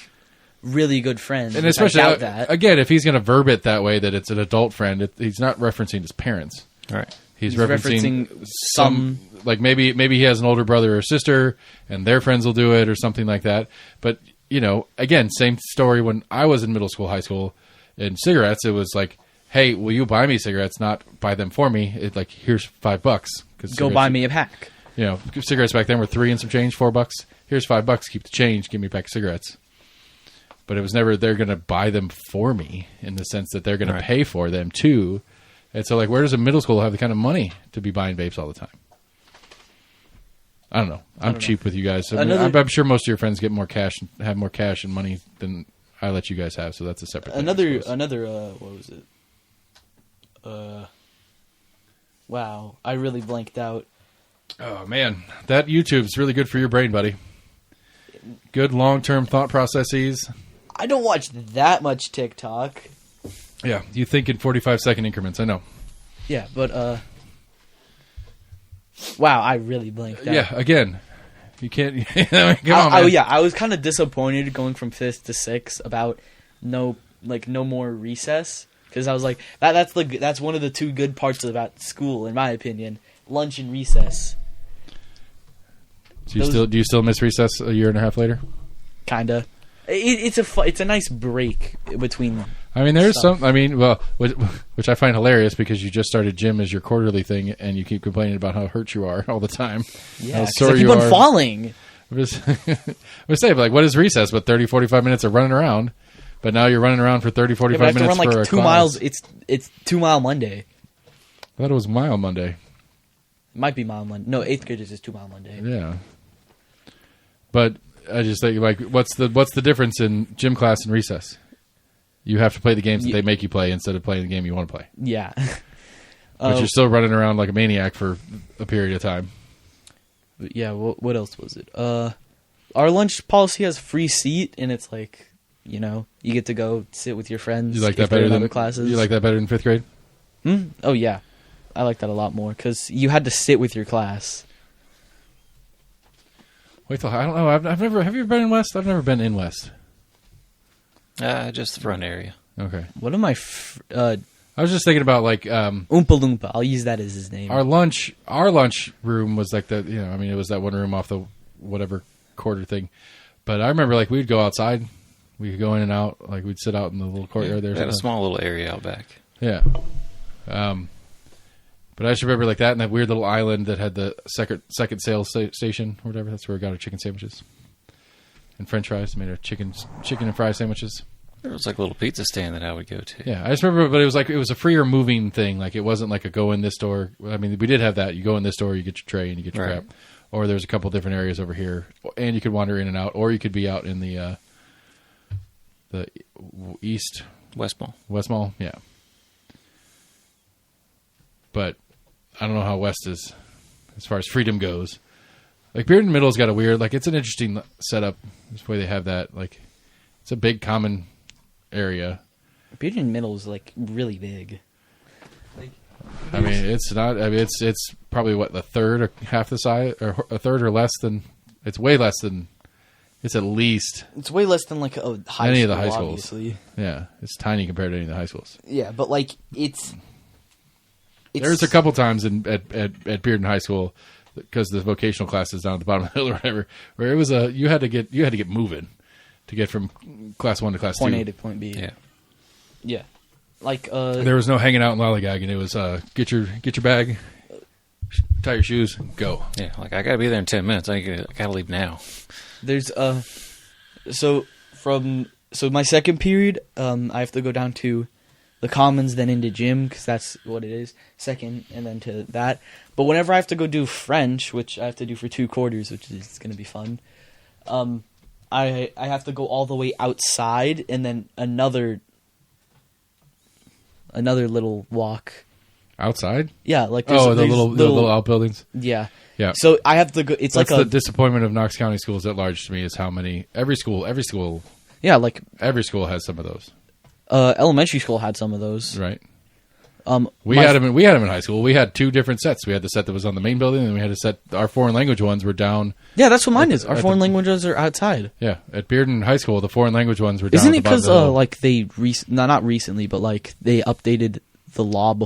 really good friends. And especially I doubt that. Again, if he's going to verb it that way, that it's an adult friend, he's not referencing his parents. Right. He's referencing some maybe he has an older brother or sister, and their friends will do it or something like that. But again, same story when I was in middle school, high school, and cigarettes. It was hey, will you buy me cigarettes? Not buy them for me. It's here's $5. Go buy me a pack. Cigarettes back then were $3 and some change, $4. Here's $5. Keep the change. Give me a pack of cigarettes. But it was never they're going to buy them for me in the sense that they're going to pay for them too. And so, where does a middle school have the kind of money to be buying vapes all the time? I don't know. I'm cheap with you guys. I'm sure most of your friends get more cash, have more cash and money than I let you guys have. So that's a separate thing. What was it? Wow, I really blanked out. Oh man, that YouTube's really good for your brain, buddy. Good long-term thought processes. I don't watch that much TikTok. Yeah, you think in 45-second increments. I know. Yeah, but wow, I really blanked out. Yeah, again, you can't. Come on, man. Yeah, I was kind of disappointed going from 5th to 6th about no more recess, because I was like, that's one of the two good parts about school, in my opinion, lunch and recess. Do you still miss recess a year and a half later? Kinda. It's a nice break between. I mean, there's stuff. some. I mean, well, which I find hilarious because you just started gym as your quarterly thing, and you keep complaining about how hurt you are all the time. Yeah, how 'cause sore I keep you on are. falling. I'm just saying, like, what is recess? But 30, 45 minutes of running around. But now you're running around for 30, Yeah, 45 but I have to minutes run for like a 2 class. miles. It's 2 Mile Monday. I thought it was Mile Monday. Might be Mile Monday. No, 8th graders is 2 Mile Monday. Yeah. But I just think, like, what's the difference in gym class and recess? You have to play the games that they make you play instead of playing the game you want to play. Yeah. But you're still running around like a maniac for a period of time. Yeah. What else was it? Our lunch policy has free seat, and it's like, you get to go sit with your friends. You like that if they're better in than other classes? You like that better than 5th grade? Oh yeah, I like that a lot more because you had to sit with your class. Wait till I don't know. I've never. Have you ever been in West? I've never been in West. Just the front area. Okay. What am I? I was just thinking about like Oompa Loompa. I'll use that as his name. our lunch room was like the I mean it was that one room off the whatever quarter thing, but I remember like we'd go outside, we could go in and out, like we'd sit out in the little courtyard there. They had a sometimes. small little area out back. Yeah. But I just remember like that and that weird little island that had the second sales station or whatever. That's where we got our chicken sandwiches and French fries. Made our chicken and fry sandwiches. There was like a little pizza stand that I would go to. Yeah, I just remember, but it was a freer moving thing. Like it wasn't like a go in this door. I mean, we did have that. You go in this door, you get your tray, and you get your Right. crap. Or there's a couple different areas over here, and you could wander in and out, or you could be out in the east West Mall. Yeah, but I don't know how West is as far as freedom goes. Like Bearden Middle's got a weird, like it's an interesting setup. This way they have that, like it's a big common area. Bearden Middle is like really big. I mean, it's not. I mean, it's probably what the third or half the size, or a third or less than. It's way less than. It's at least. It's way less than like a high Any school, of the high schools. obviously. Yeah, it's tiny compared to any of the high schools. Yeah, but like it's There's a couple times at Bearden High School because the vocational class is down at the bottom of the hill or whatever, where it was you had to get moving to get from class 1 to class 2. point A to point B. Yeah. Yeah. Like There was no hanging out and lollygagging. It was get your bag, tie your shoes, go. Yeah, like I got to be there in 10 minutes. I got to leave now. there's so my second period I have to go down to the commons, then into gym because that's what it is. Second, and then to that. But whenever I have to go do French, which I have to do for 2 quarters, which is going to be fun, I have to go all the way outside and then another little walk. Outside? Yeah, like The there's little outbuildings. Yeah. Yeah. So I have to go. It's That's like the disappointment of Knox County schools at large to me is how many every school has some of those, elementary school had some of those. right? We had them in high school. We had 2 different sets. We had the set that was on the main building, and we had a set. Our foreign language ones were down. Yeah, that's what mine is. Our at foreign the- languages are outside. Yeah, at Bearden High School, the foreign language ones were down. Isn't at it the bottom because of the hill. like they not recently, but like they updated the law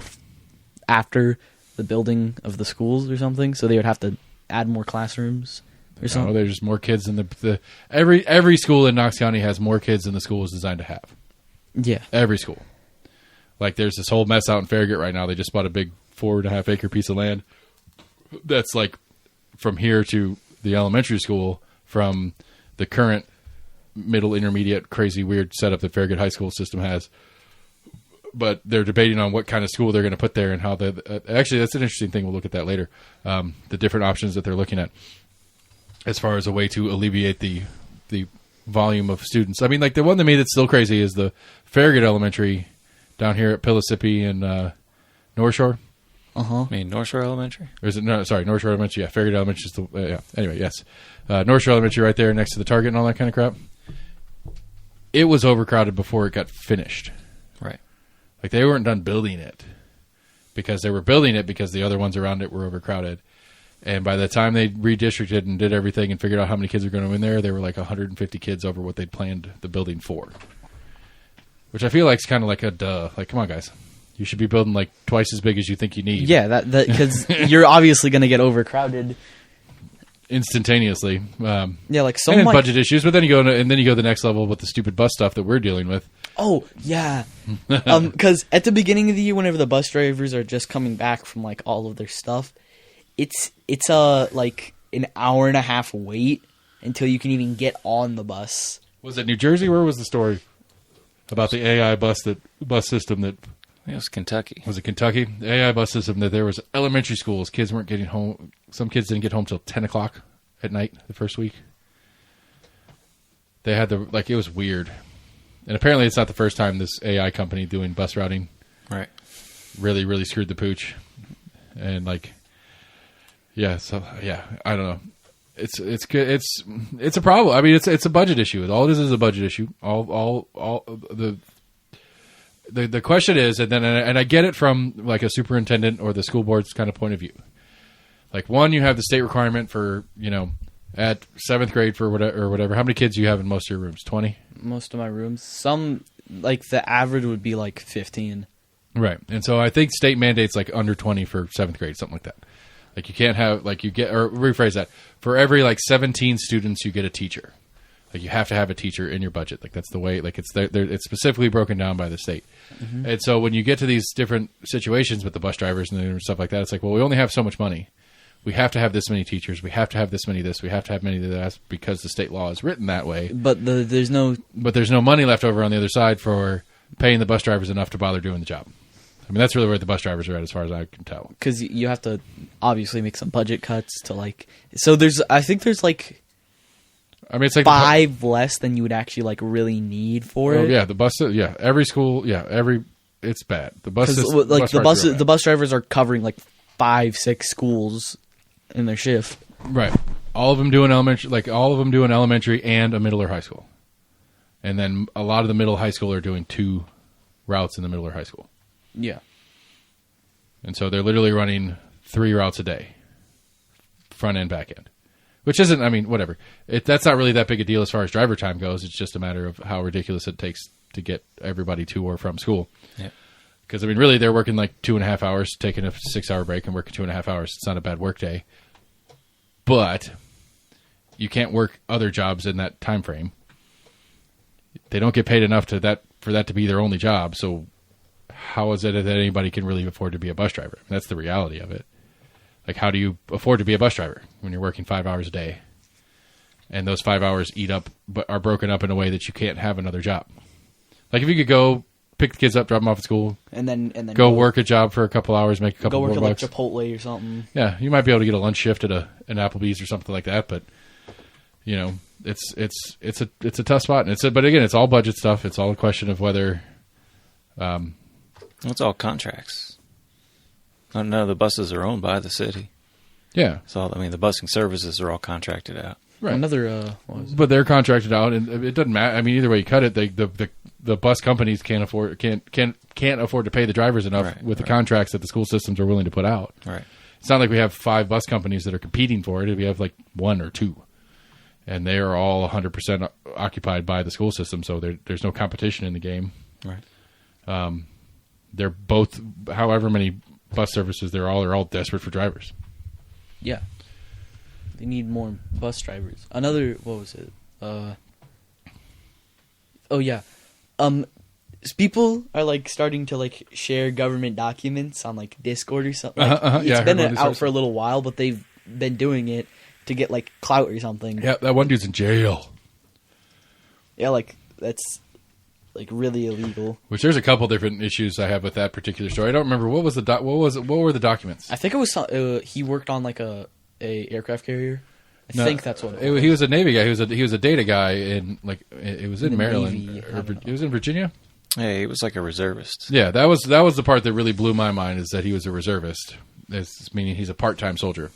after the building of the schools or something, so they would have to add more classrooms or No, something. there's just more kids in the every school in Knox County has more kids than the school is designed to have. Yeah, Every school. Like there's this whole mess out in Farragut right now. They just bought a big 4.5 acre piece of land that's like from here to the elementary school from the current middle intermediate crazy weird setup that Farragut High School system has. But they're debating on what kind of school they're going to put there and how they actually that's an interesting thing. We'll look at that later. The different options that they're looking at as far as a way to alleviate the volume of students. I mean, like the one that made it still crazy is the Farragut Elementary down here at Pillissippi and North Shore. I mean, North Shore Elementary. Or is it no? Sorry, North Shore Elementary. Yeah, Farragut Elementary is the yeah. Anyway, yes, North Shore Elementary right there next to the Target and all that kind of crap. It was overcrowded before it got finished. Right. Like they weren't done building it because they were building it because the other ones around it were overcrowded. And by the time they redistricted and did everything and figured out how many kids were going to in there, they were like 150 kids over what they'd planned the building for. Which I feel like is kind of like a duh. Like, come on, guys. You should be building like twice as big as you think you need. Yeah, that because you're obviously going to get overcrowded instantaneously. Yeah, like so and then much budget issues, but then you go to the next level with the stupid bus stuff that we're dealing with. Oh yeah, because at the beginning of the year, whenever the bus drivers are just coming back from like all of their stuff, it's like an hour and a half wait until you can even get on the bus. Was it New Jersey? Where was the story about the AI bus system that? It was Kentucky. Was it Kentucky? The AI bus system that there was elementary schools. Kids weren't getting home. Some kids didn't get home till 10 o'clock at night the first week. They had it was weird. And apparently it's not the first time this AI company doing bus routing Right. really, really screwed the pooch. And I don't know. It's good. It's a problem. I mean, it's a budget issue. All it is a budget issue. The question is, and I get it from like a superintendent or the school board's kind of point of view. Like one, you have the state requirement for at 7th grade for whatever. How many kids do you have in most of your rooms? 20. Most of my rooms, some like the average would be like 15. Right, and so I think state mandates like under 20 for 7th grade, something like that. Like you can't have or rephrase that. For every like 17 students, you get a teacher. Like you have to have a teacher in your budget. Like that's the way. Like it's specifically broken down by the state. Mm-hmm. And so when you get to these different situations with the bus drivers and stuff like that, it's like, well, we only have so much money. We have to have this many teachers. We have to have this many this. We have to have many of that because the state law is written that way. But there's no money left over on the other side for paying the bus drivers enough to bother doing the job. I mean, that's really where the bus drivers are at, as far as I can tell. Because you have to obviously make some budget cuts to like. So I think there's like. I mean, it's like 5 less than you would actually like really need for it. Yeah, the bus. Yeah, every school. Yeah, it's bad. The bus drivers are covering like 5-6 schools in their shift. Right. All of them do an elementary and a middle or high school, and then a lot of the middle high school are doing 2 routes in the middle or high school. Yeah. And so they're literally running 3 routes a day, front end, back end. Which isn't, I mean, whatever. That's not really that big a deal as far as driver time goes. It's just a matter of how ridiculous it takes to get everybody to or from school. Yeah. Because, I mean, really, they're working like 2.5 hours, taking a 6-hour break and working 2.5 hours. It's not a bad work day. But you can't work other jobs in that time frame. They don't get paid enough for that to be their only job. So how is it that anybody can really afford to be a bus driver? That's the reality of it. Like, how do you afford to be a bus driver when you're working 5 hours a day? And those 5 hours eat up, but are broken up in a way that you can't have another job. Like, if you could go pick the kids up, drop them off at school, and then go work a job for a couple hours, make a couple more bucks. Go work at like Chipotle or something. Yeah, you might be able to get a lunch shift at an Applebee's or something like that. But it's a tough spot. But again, it's all budget stuff. It's all a question of whether. It's all contracts. None of the buses are owned by the city. Yeah. So, I mean, the busing services are all contracted out. Right. But they're contracted out, and it doesn't matter. I mean, either way you cut it, the bus companies can't afford to pay the drivers enough with the contracts that the school systems are willing to put out. Right. It's not like we have 5 bus companies that are competing for it. We have like 1 or 2, and they are all 100% occupied by the school system. So there's no competition in the game. Right. They're both, however many bus services they're all desperate for drivers. Yeah. They need more bus drivers. Another, what was it? Oh yeah. People are like starting to like share government documents on like Discord or something. It's been out for a little while, but they've been doing it to get like clout or something. Yeah, that one dude's in jail. Yeah, like that's like really illegal. Which there's a couple different issues I have with that particular story. I don't remember what were the documents. I think it was he worked on like a aircraft carrier. I think that's what it was. He was a Navy guy. He was a data guy in like it was in Maryland. Navy, it was in Virginia. Hey, he was like a reservist. Yeah, that was the part that really blew my mind, is that he was a reservist. It's meaning he's a part-time soldier.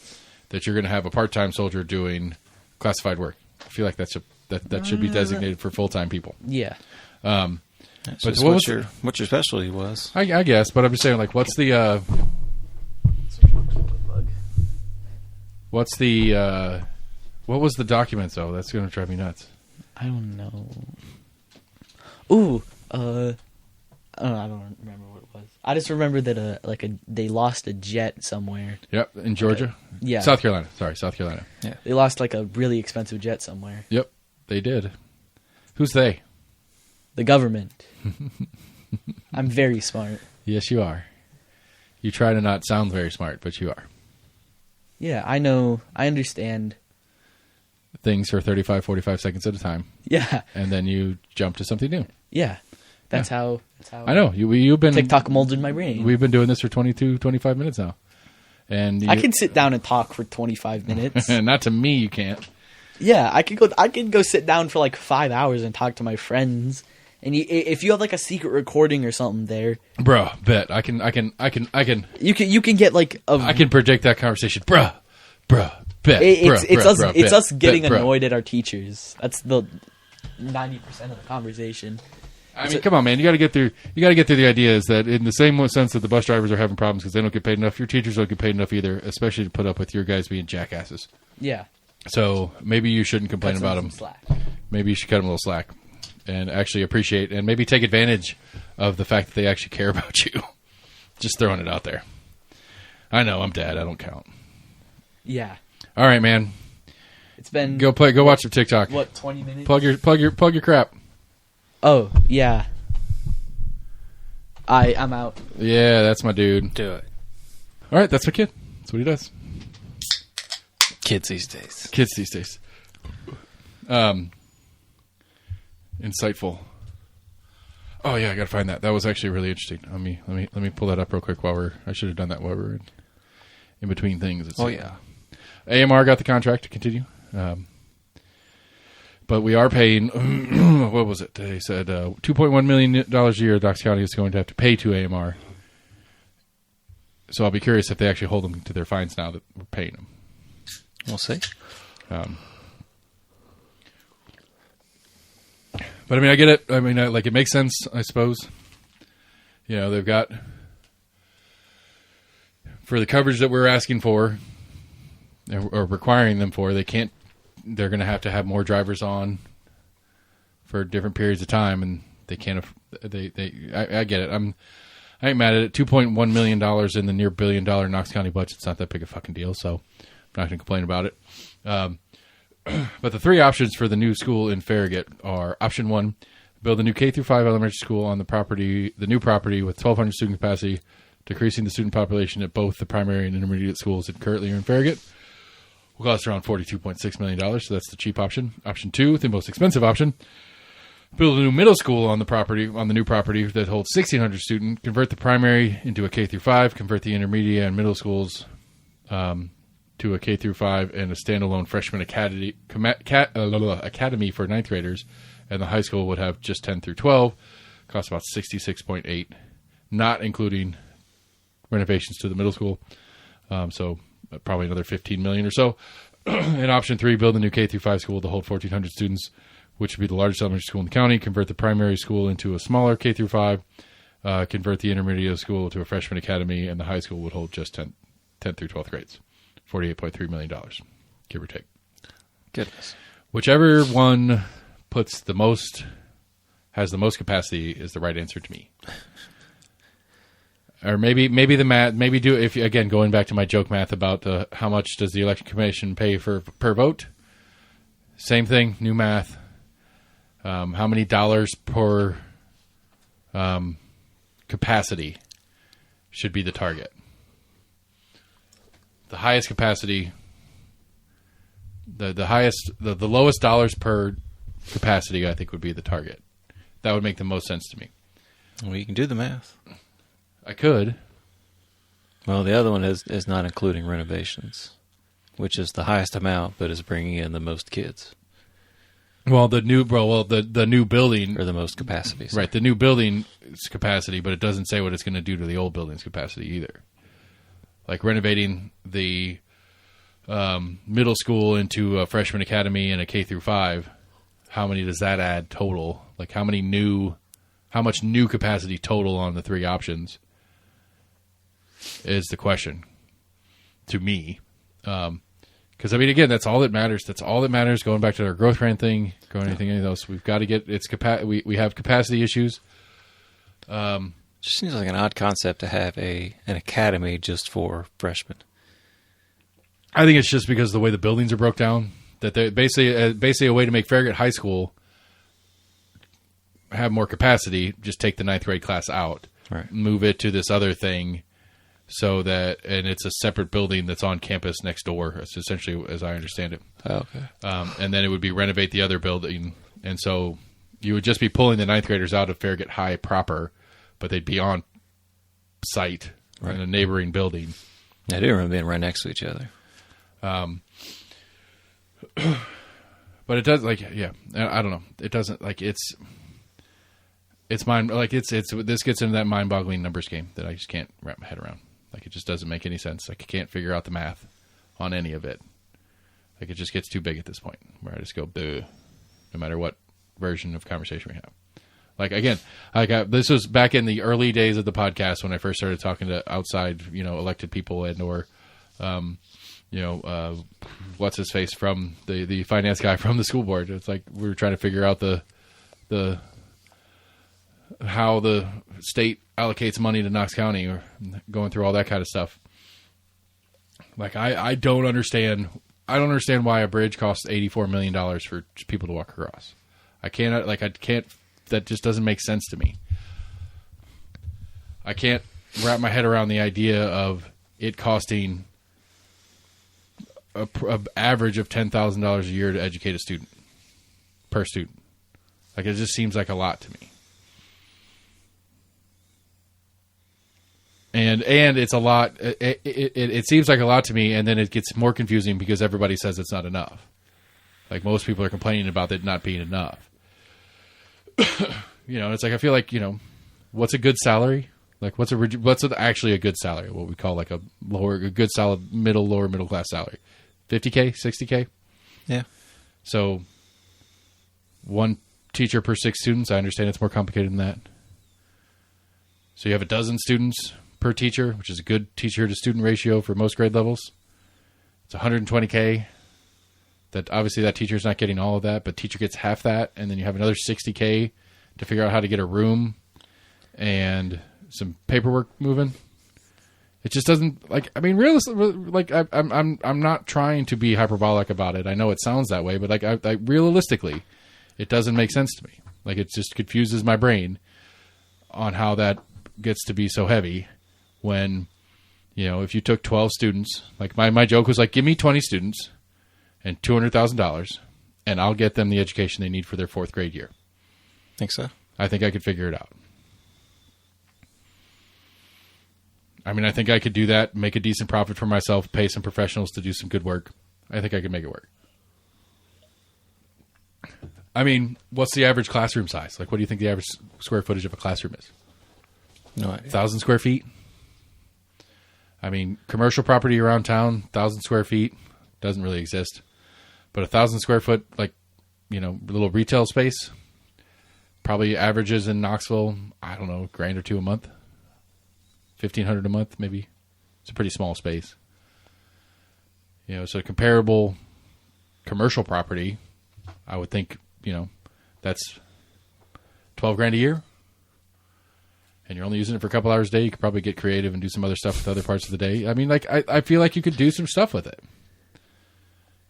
That you're going to have a part-time soldier doing classified work. I feel like that should be designated for full-time people. Yeah. That's But just what what your specialty was. I guess, but I'm just saying, like, what was the document though? That's going to drive me nuts. I don't know. Ooh, I don't remember what it was. I just remember that they lost a jet somewhere. Yep, in Georgia. Yeah, South Carolina. Sorry, South Carolina. Yeah. they lost like a really expensive jet somewhere. Yep, they did. Who's they? The government. I'm very smart. Yes, you are. You try to not sound very smart, but you are. Yeah, I know. I understand. Things for 35, 45 seconds at a time, Yeah, and then you jump to something new. yeah. That's how. I know. You've been TikTok molded my brain. We've been doing this for 22, 25 minutes now. And I can sit down and talk for 25 minutes. and not to me, you can't. Yeah, I could go sit down for like 5 hours and talk to my friends. And if you have like a secret recording or something there, Bro, bet I can you can get like a. I can predict that conversation. Bruh, bet. It's us getting bet, bruh. annoyed at our teachers. That's the 90% of the conversation. I mean, come on, man. You got to get through the idea is that in the same sense that the bus drivers are having problems because they don't get paid enough, your teachers don't get paid enough either, especially to put up with your guys being jackasses. Yeah. So maybe you shouldn't complain Cut about some them. slack. Maybe you should cut them a little slack and actually appreciate and maybe take advantage of the fact that they actually care about you. Just throwing it out there. I know I'm dad. I don't count. Yeah. All right, man. It's been Go watch some TikTok. what 20 minutes? Plug your crap. Oh yeah. I'm out. Yeah, that's my dude. Do it. All right, that's my kid. That's what he does. Kids these days. Kids these days. Insightful. Oh yeah, I gotta find that. That was actually really interesting. Let me pull that up real quick I should have done that while we're in between things. Oh yeah. AMR got the contract to continue. But we are paying, what was it? They said $2.1 million a year Knox County is going to have to pay to AMR. So I'll be curious if they actually hold them to their fines now that we're paying them. We'll see. But I mean, I get it. I mean, it makes sense, I suppose. You know, they've got, for the coverage that we're asking for, or requiring them for, they're going to have more drivers on for different periods of time, and they can't. I get it. I ain't mad at it. $2.1 million in the near $1 billion Knox County budget's not that big a fucking deal, so I'm not going to complain about it. But the three options for the new school in Farragut are: option 1, build a new K-5 elementary school on the new property with 1,200 student capacity, decreasing the student population at both the primary and intermediate schools that currently are in Farragut. Will cost around $42.6 million, so that's the cheap option. Option 2, the most expensive option, build a new middle school on the new property that holds 1,600 students, convert the primary into a K-5, convert the intermediate and middle schools to a K-5 and a standalone freshman academy for ninth graders, and the high school would have just 10 through 12, cost about $66.8, not including renovations to the middle school. So probably another $15 million or so. And option 3, build a new K-5 school to hold 1,400 students, which would be the largest elementary school in the county, convert the primary school into a smaller K-5, convert the intermediate school to a freshman academy, and the high school would hold just 10 through 12th grades. $48.3 million, give or take. Goodness. Whichever one has the most capacity is the right answer to me. Or maybe the math, going back to my joke math about how much does the election commission pay per vote? Same thing, new math. How many dollars per capacity should be the target? The highest capacity, the lowest dollars per capacity, I think would be the target. That would make the most sense to me. Well, you can do the math. I could. Well, the other one is not including renovations, which is the highest amount, but is bringing in the most kids. Well, the new building, or the most capacity. right? The new building's capacity, but it doesn't say what it's going to do to the old building's capacity either. Like renovating the middle school into a freshman academy and a K through 5. How many does that add total? Like how much new capacity total on the 3 options is the question to me. Because, I mean, again, that's all that matters. That's all that matters. Going back to our growth rate thing, anything else, we've got to get we have capacity issues. Just seems like an odd concept to have an academy just for freshmen. I think it's just because of the way the buildings are broke down. That they're basically a way to make Farragut High School have more capacity. Just take the 9th grade class out, right. Move it to this other thing. So that, and it's a separate building that's on campus next door. It's essentially, as I understand it. Oh, okay. And then it would be renovate the other building, and so you would just be pulling the 9th graders out of Farragut High proper, but they'd be on site in a neighboring building. I do remember being right next to each other. But it does, like, yeah, I don't know. It doesn't, like, it's mind, like this gets into that mind-boggling numbers game that I just can't wrap my head around. Like, it just doesn't make any sense. Like, I can't figure out the math on any of it. Like, it just gets too big at this point, where I just go, no matter what version of conversation we have. Like, again, this was back in the early days of the podcast when I first started talking to outside, elected people and or, what's his face from the finance guy from the school board. It's like we were trying to figure out the how the state allocates money to Knox County, or going through all that kind of stuff. Like, I don't understand why a bridge costs $84 million for people to walk across. I can't, that just doesn't make sense to me. I can't wrap my head around the idea of it costing a average of $10,000 a year to educate a student, per student. Like, it just seems like a lot to me. And it's a lot. It seems like a lot to me, and then it gets more confusing because everybody says it's not enough. Like, most people are complaining about it not being enough. It's like, I feel like, what's a good salary? Like, what's actually a good salary? What we call like a good solid lower middle class salary, $50K, $60K. Yeah. So, 1 teacher per 6 students. I understand it's more complicated than that. So you have 12 students per teacher, which is a good teacher to student ratio for most grade levels. It's $120K. That obviously that teacher's not getting all of that, but teacher gets half that, and then you have another $60K to figure out how to get a room and some paperwork moving. It just doesn't, realistically, like, I'm not trying to be hyperbolic about it. I know it sounds that way, but like, realistically, it doesn't make sense to me. Like, it just confuses my brain on how that gets to be so heavy when, if you took 12 students, like my joke was like, give me 20 students and $200,000 and I'll get them the education they need for their 4th grade year. Think so? I think I could figure it out. I think I could do that, make a decent profit for myself, pay some professionals to do some good work. I think I could make it work. What's the average classroom size? Like, what do you think the average square footage of a classroom is? No idea. 1,000 square feet? Commercial property around town, 1,000 square feet, doesn't really exist. But 1,000 square foot, little retail space, probably averages in Knoxville, I don't know, $1,000 or $2,000 a month. $1,500 a month, maybe. It's a pretty small space. So comparable commercial property, I would think, that's $12,000 a year. And you're only using it for a couple hours a day. You could probably get creative and do some other stuff with other parts of the day. I feel like you could do some stuff with it.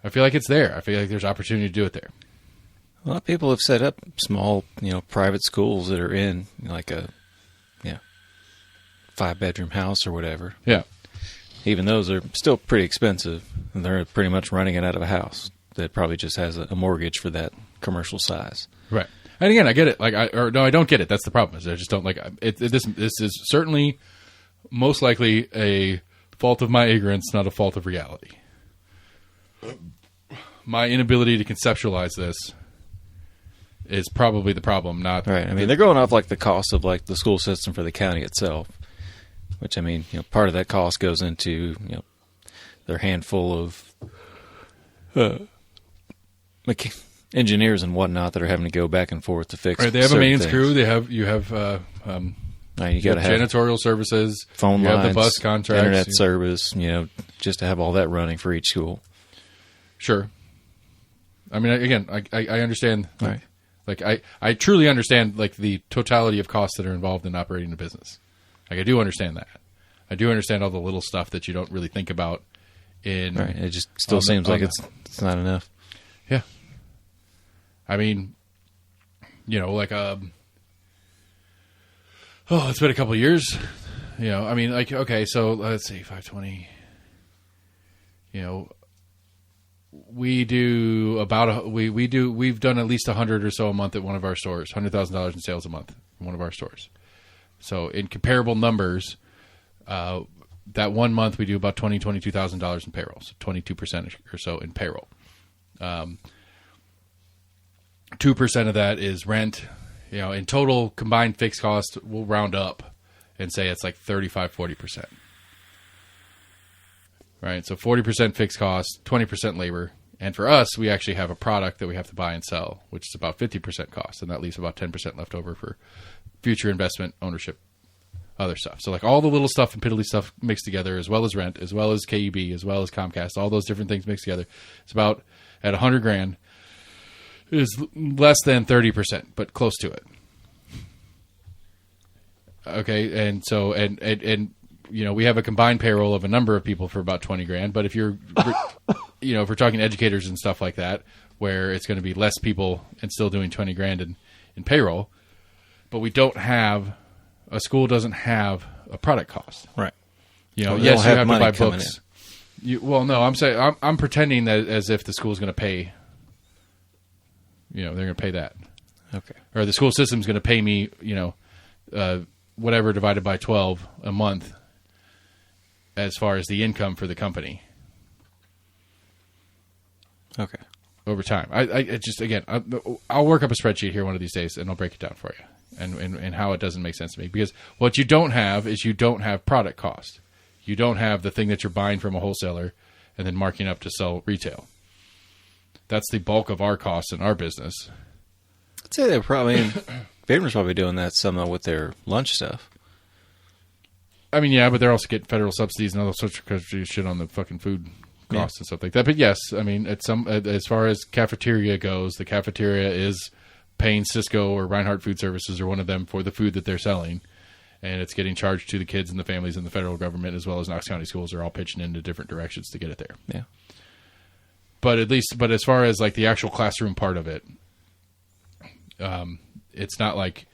I feel like it's there. I feel like there's opportunity to do it there. A lot of people have set up small, private schools that are in like a 5-bedroom house or whatever. Yeah. Even those are still pretty expensive. And they're pretty much running it out of a house that probably just has a mortgage for that commercial size. Right. And again, I get it. I don't get it. That's the problem. Is I just don't like it. This is certainly most likely a fault of my ignorance, not a fault of reality. My inability to conceptualize this is probably the problem. Not Right. I mean, they're going off like the cost of like the school system for the county itself, which I mean, part of that cost goes into their handful of engineers and whatnot that are having to go back and forth to fix. Right, they have a certain maintenance things. crew. You have You got to have janitorial services, phone you lines, have the bus contracts, internet service. Just to have all that running for each school. Sure. I mean, again, I understand. Right. Like I truly understand like the totality of costs that are involved in operating a business. Like I do understand that. I do understand all the little stuff that you don't really think about. Right. It just still seems like it's not enough. Yeah. I mean, like it's been a couple of years. I mean, like, okay, so let's see, 520. We do about we've done at least 100 or so a month at one of our stores, $100,000 in sales a month in one of our stores. So in comparable numbers, that 1 month we do about $22,000 in payroll, so 22% or so in payroll. 2% of that is rent. In total combined fixed cost, we'll round up and say it's like 35-40%. Right, so 40% fixed cost, 20% labor, and for us, we actually have a product that we have to buy and sell, which is about 50% cost, and that leaves about 10% left over for future investment, ownership, other stuff. So like all the little stuff and piddly stuff mixed together, as well as rent, as well as KUB, as well as Comcast, all those different things mixed together, it's about at $100,000. It is less than 30%, but close to it. Okay, and so and we have a combined payroll of a number of people for about $20,000. But if you're, if we're talking educators and stuff like that, where it's going to be less people and still doing $20,000 in payroll, but we don't have a school doesn't have a product cost, right? Yes, you have to buy books. No, I'm saying I'm pretending that as if the school's going to pay. They're going to pay that, okay, or the school system's going to pay me, whatever divided by 12 a month. As far as the income for the company, okay, over time, I'll work up a spreadsheet here one of these days, and I'll break it down for you, and how it doesn't make sense to me. Because what you don't have is you don't have product cost. You don't have the thing that you're buying from a wholesaler and then marking up to sell retail. That's the bulk of our costs in our business. I'd say they're probably Baderman's probably doing that some with their lunch stuff. I mean, yeah, but they're also getting federal subsidies and all sorts of shit on the fucking food costs and stuff like that. But yes, I mean, as far as cafeteria goes, the cafeteria is paying Cisco or Reinhardt Food Services or one of them for the food that they're selling, and it's getting charged to the kids and the families and the federal government as well as Knox County schools are all pitching into different directions to get it there. Yeah. But as far as like the actual classroom part of it, it's not like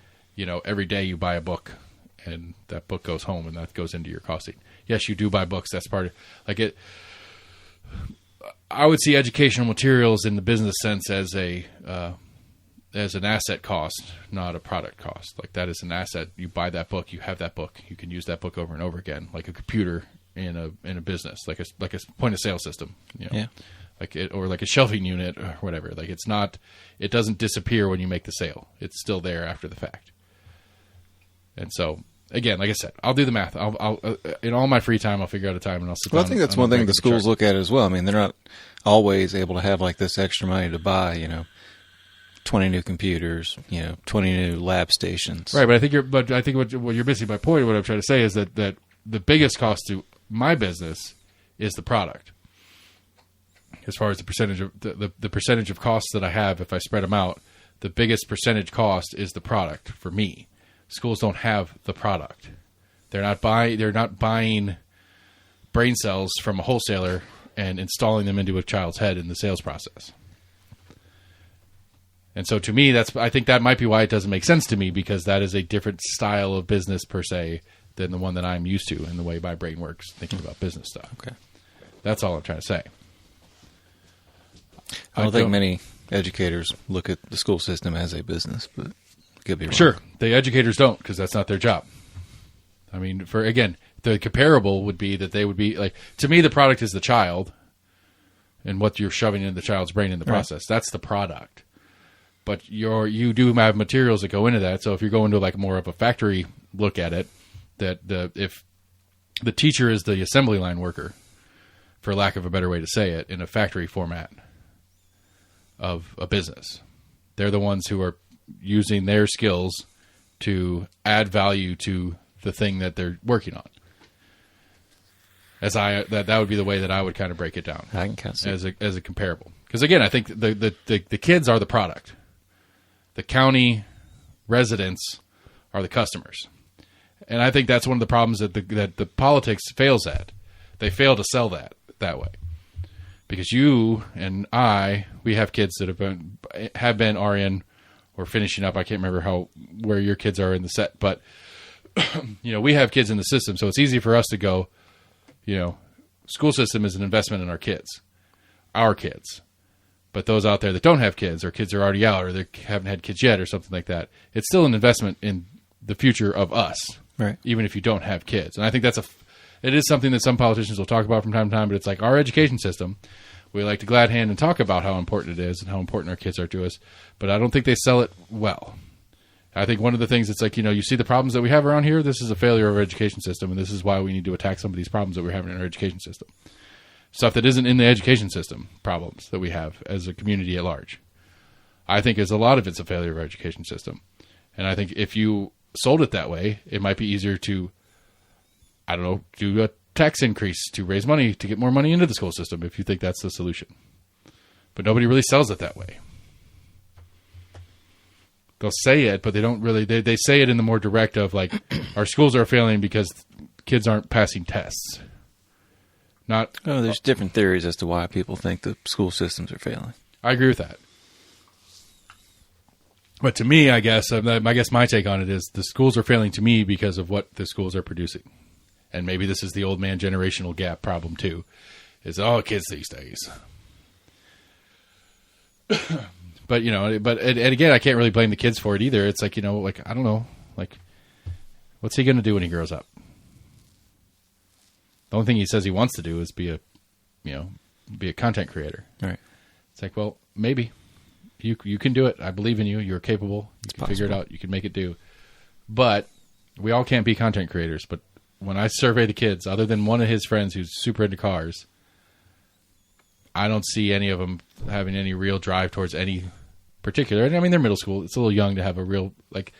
every day you buy a book. And that book goes home, and that goes into your costing. Yes, you do buy books. That's part of like it. I would see educational materials in the business sense as an asset cost, not a product cost. Like that is an asset. You buy that book, you have that book, you can use that book over and over again, like a computer in a business, like a point of sale system. Yeah. Or like a shelving unit or whatever. Like it doesn't disappear when you make the sale. It's still there after the fact. And so. Again, like I said, I'll do the math. I'll in all my free time, I'll figure out a time and I'll sit down. Well, I think that's one thing the schools look at as well. I mean, they're not always able to have like this extra money to buy, 20 new computers, 20 new lab stations. Right, but I think what you're missing my point. What I'm trying to say is that the biggest cost to my business is the product. As far as the percentage of the percentage of costs that I have, if I spread them out, the biggest percentage cost is the product for me. Schools don't have the product. They're not buying brain cells from a wholesaler and installing them into a child's head in the sales process. And so to me, I think that might be why it doesn't make sense to me, because that is a different style of business per se than the one that I'm used to in the way my brain works thinking about business stuff. Okay. That's all I'm trying to say. I don't think many educators look at the school system as a business, but could be wrong. Sure. The educators don't, because that's not their job. I mean, the comparable would be that they would be like, to me, the product is the child and what you're shoving into the child's brain in the process. That's the product. but you do have materials that go into that. So if you're going to like more of a factory look at it, if the teacher is the assembly line worker, for lack of a better way to say it, in a factory format of a business, they're the ones who are using their skills to add value to the thing that they're working on. That would be the way that I would kind of break it down. I can kind of see as a comparable. Because again, I think the kids are the product. The county residents are the customers. And I think that's one of the problems that the politics fails at. They fail to sell that way. Because you and we have kids that have been, are in, or finishing up. I can't remember where your kids are in the set, but we have kids in the system, so it's easy for us to go, school system is an investment in our kids. But those out there that don't have kids, or kids are already out, or they haven't had kids yet, or something like that, it's still an investment in the future of us, right? Even if you don't have kids. And I think it is something that some politicians will talk about from time to time, but it's like our education system. We like to glad hand and talk about how important it is and how important our kids are to us, but I don't think they sell it well. I think one of the things, it's like, you see the problems that we have around here, this is a failure of our education system, and this is why we need to attack some of these problems that we're having in our education system. Stuff that isn't in the education system, problems that we have as a community at large. I think a lot of it's a failure of our education system. And I think if you sold it that way, it might be easier to, do a tax increase to raise money, to get more money into the school system, if you think that's the solution. But nobody really sells it that way. They'll say it, but they don't really, they say it in the more direct of like, our schools are failing because kids aren't passing tests. There's different theories as to why people think the school systems are failing. I agree with that. But to me, I guess my take on it is the schools are failing to me because of what the schools are producing. And maybe this is the old man generational gap problem too, is kids these days. But, and again, I can't really blame the kids for it either. It's like, I don't know, like, what's he going to do when he grows up? The only thing he says he wants to do is be a content creator. Right. It's like, well, maybe you can do it. I believe in you. You're capable. You can figure it out. You can make it do. But we all can't be content creators. But when I survey the kids, other than one of his friends who's super into cars, I don't see any of them having any real drive towards any particular. I mean, they're middle school. It's a little young to have a real, like,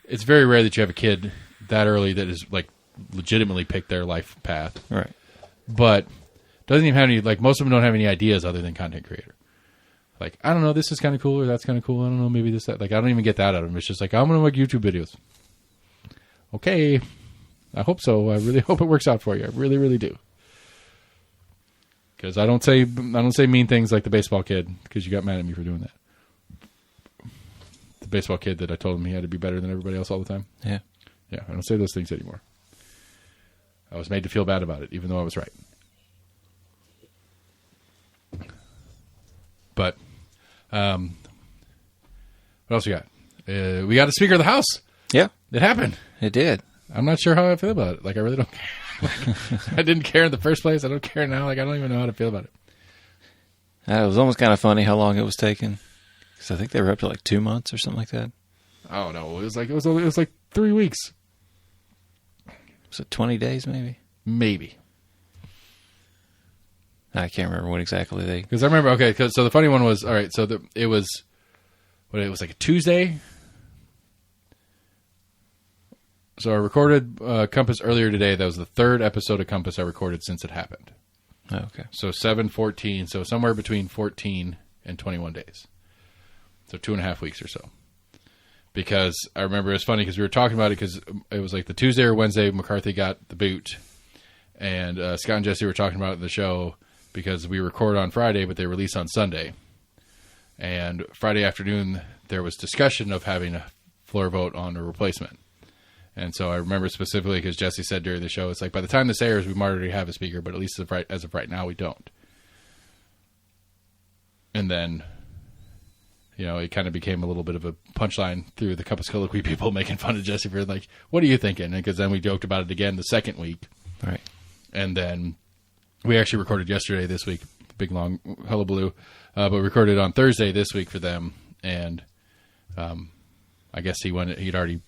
it's very rare that you have a kid that early that is like legitimately picked their life path. Right. But doesn't even have any, like, most of them don't have any ideas other than content creator. Like, I don't know, this is kind of cool or that's kind of cool. I don't know, maybe this, that. Like, I don't even get that out of them. It's just like, I'm going to make YouTube videos. Okay. I hope so. I really hope it works out for you. I really, really do. Because I don't say mean things like the baseball kid, because you got mad at me for doing that. The baseball kid that I told him he had to be better than everybody else all the time. Yeah. Yeah, I don't say those things anymore. I was made to feel bad about it, even though I was right. But, what else we got? We got a Speaker of the House. Yeah. It happened. It did. I'm not sure how I feel about it. Like, I really don't care. I didn't care in the first place. I don't care now. Like, I don't even know how to feel about it. It was almost kind of funny how long it was taking. Because I think they were up to like 2 months or something like that. Oh, no. It was like 3 weeks. Was it 20 days maybe? Maybe. I can't remember what exactly they... Because I remember, okay, so the funny one was, all right, so it was like a Tuesday. So I recorded Compass earlier today. That was the third episode of Compass I recorded since it happened. Oh, okay. So 7-14, so somewhere between 14 and 21 days. So 2.5 weeks or so. Because I remember it's funny because we were talking about it because it was like the Tuesday or Wednesday McCarthy got the boot. And Scott and Jesse were talking about it in the show because we record on Friday, but they release on Sunday. And Friday afternoon, there was discussion of having a floor vote on a replacement. And so I remember specifically because Jesse said during the show, it's like, by the time this airs, we might already have a speaker, but at least as of right now, we don't. And then, it kind of became a little bit of a punchline through the Compass Colloquy people making fun of Jesse for like, what are you thinking? Because then we joked about it again the second week. Right. And then we actually recorded yesterday this week, big long hullabaloo, but we recorded on Thursday this week for them. And I guess he'd already,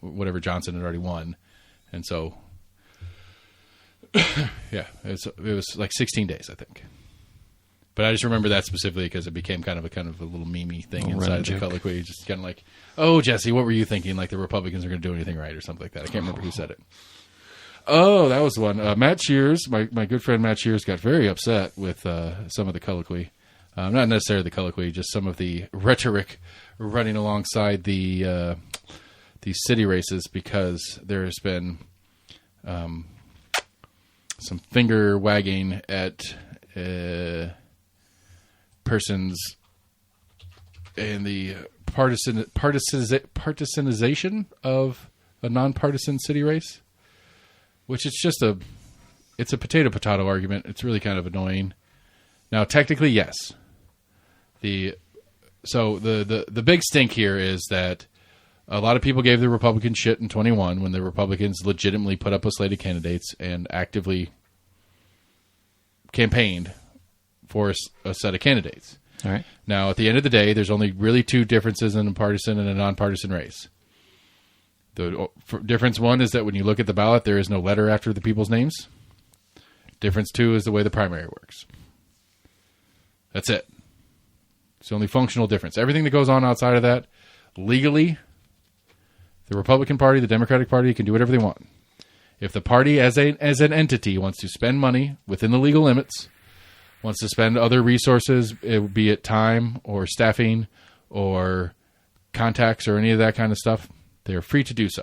whatever Johnson had already won. And so, yeah, it was like 16 days, I think. But I just remember that specifically because it became kind of a little meme-y thing inside the colloquy. Just kind of like, oh, Jesse, what were you thinking? Like the Republicans are going to do anything right or something like that. I can't remember who said it. Oh, that was the one. Matt Shears, my good friend Matt Shears, got very upset with some of the colloquy. Not necessarily the colloquy, just some of the rhetoric running alongside the city races because there has been some finger wagging at persons in the partisanization of a nonpartisan city race, which it's a potato argument. It's really kind of annoying. Now, technically, yes. The big stink here is that a lot of people gave the Republicans shit in 21 when the Republicans legitimately put up a slate of candidates and actively campaigned for a set of candidates. All right. Now, at the end of the day, there's only really two differences in a partisan and a nonpartisan race. The difference one is that when you look at the ballot, there is no letter after the people's names. Difference two is the way the primary works. That's it. It's the only functional difference. Everything that goes on outside of that, legally, the Republican Party, the Democratic Party can do whatever they want. If the party as an entity wants to spend money within the legal limits, wants to spend other resources, be it time or staffing or contacts or any of that kind of stuff, they are free to do so.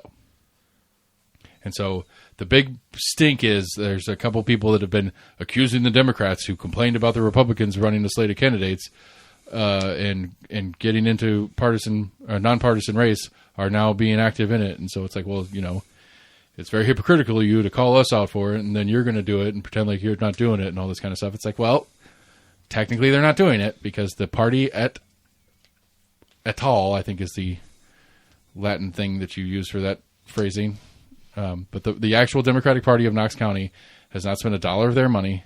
And so the big stink is there's a couple people that have been accusing the Democrats who complained about the Republicans running the slate of candidates and getting into partisan or nonpartisan race are now being active in it. And so it's like, well, it's very hypocritical of you to call us out for it, and then you're going to do it and pretend like you're not doing it and all this kind of stuff. It's like, well, technically they're not doing it because the party et al., I think is the Latin thing that you use for that phrasing. But the actual Democratic Party of Knox County has not spent $1 of their money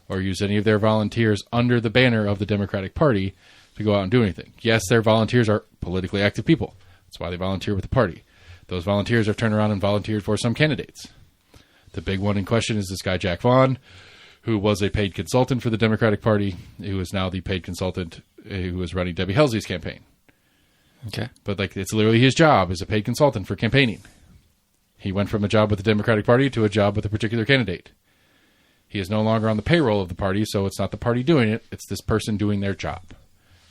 or used any of their volunteers under the banner of the Democratic Party to go out and do anything. Yes, their volunteers are politically active people. That's why they volunteer with the party. Those volunteers have turned around and volunteered for some candidates. The big one in question is this guy, Jack Vaughn, who was a paid consultant for the Democratic Party, who is now the paid consultant who was running Debbie Helsley's campaign. Okay. But it's literally his job as a paid consultant for campaigning. He went from a job with the Democratic Party to a job with a particular candidate. He is no longer on the payroll of the party, so it's not the party doing it. It's this person doing their job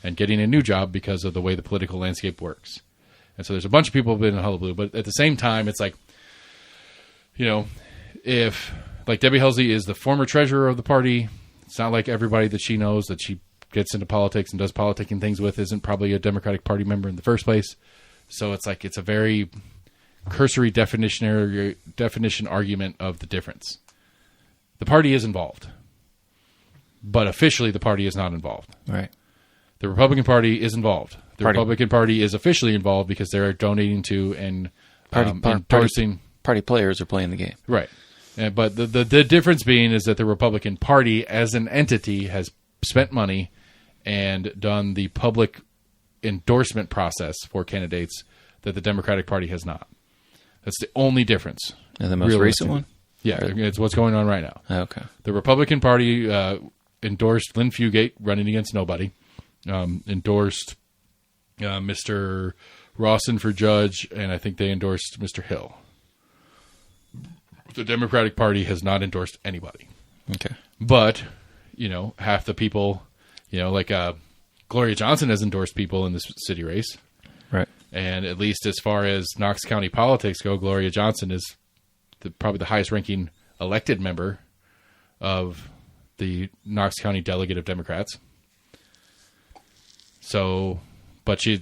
and getting a new job because of the way the political landscape works. And so there's a bunch of people who have been in hullabaloo, but at the same time, it's like, if Debbie Helsley is the former treasurer of the party, it's not like everybody that she knows that she gets into politics and does politicking things with isn't probably a Democratic Party member in the first place. So it's like, it's a very cursory definition argument of the difference. The party is involved, but officially the party is not involved. Right. The Republican Party is involved. The Republican Party is officially involved because they're donating to and endorsing. Party players are playing the game. Right. But the difference being is that the Republican Party as an entity has spent money and done the public endorsement process for candidates that the Democratic Party has not. That's the only difference. And the most recent one? Yeah, it's what's going on right now. Okay. The Republican Party endorsed Lynn Fugate running against nobody. Endorsed Mr. Rawson for judge, and I think they endorsed Mr. Hill. The Democratic Party has not endorsed anybody. Okay. But, half the people, Gloria Johnson has endorsed people in this city race. Right. And at least as far as Knox County politics go, Gloria Johnson is probably the highest ranking elected member of the Knox County delegate of Democrats. So, but she's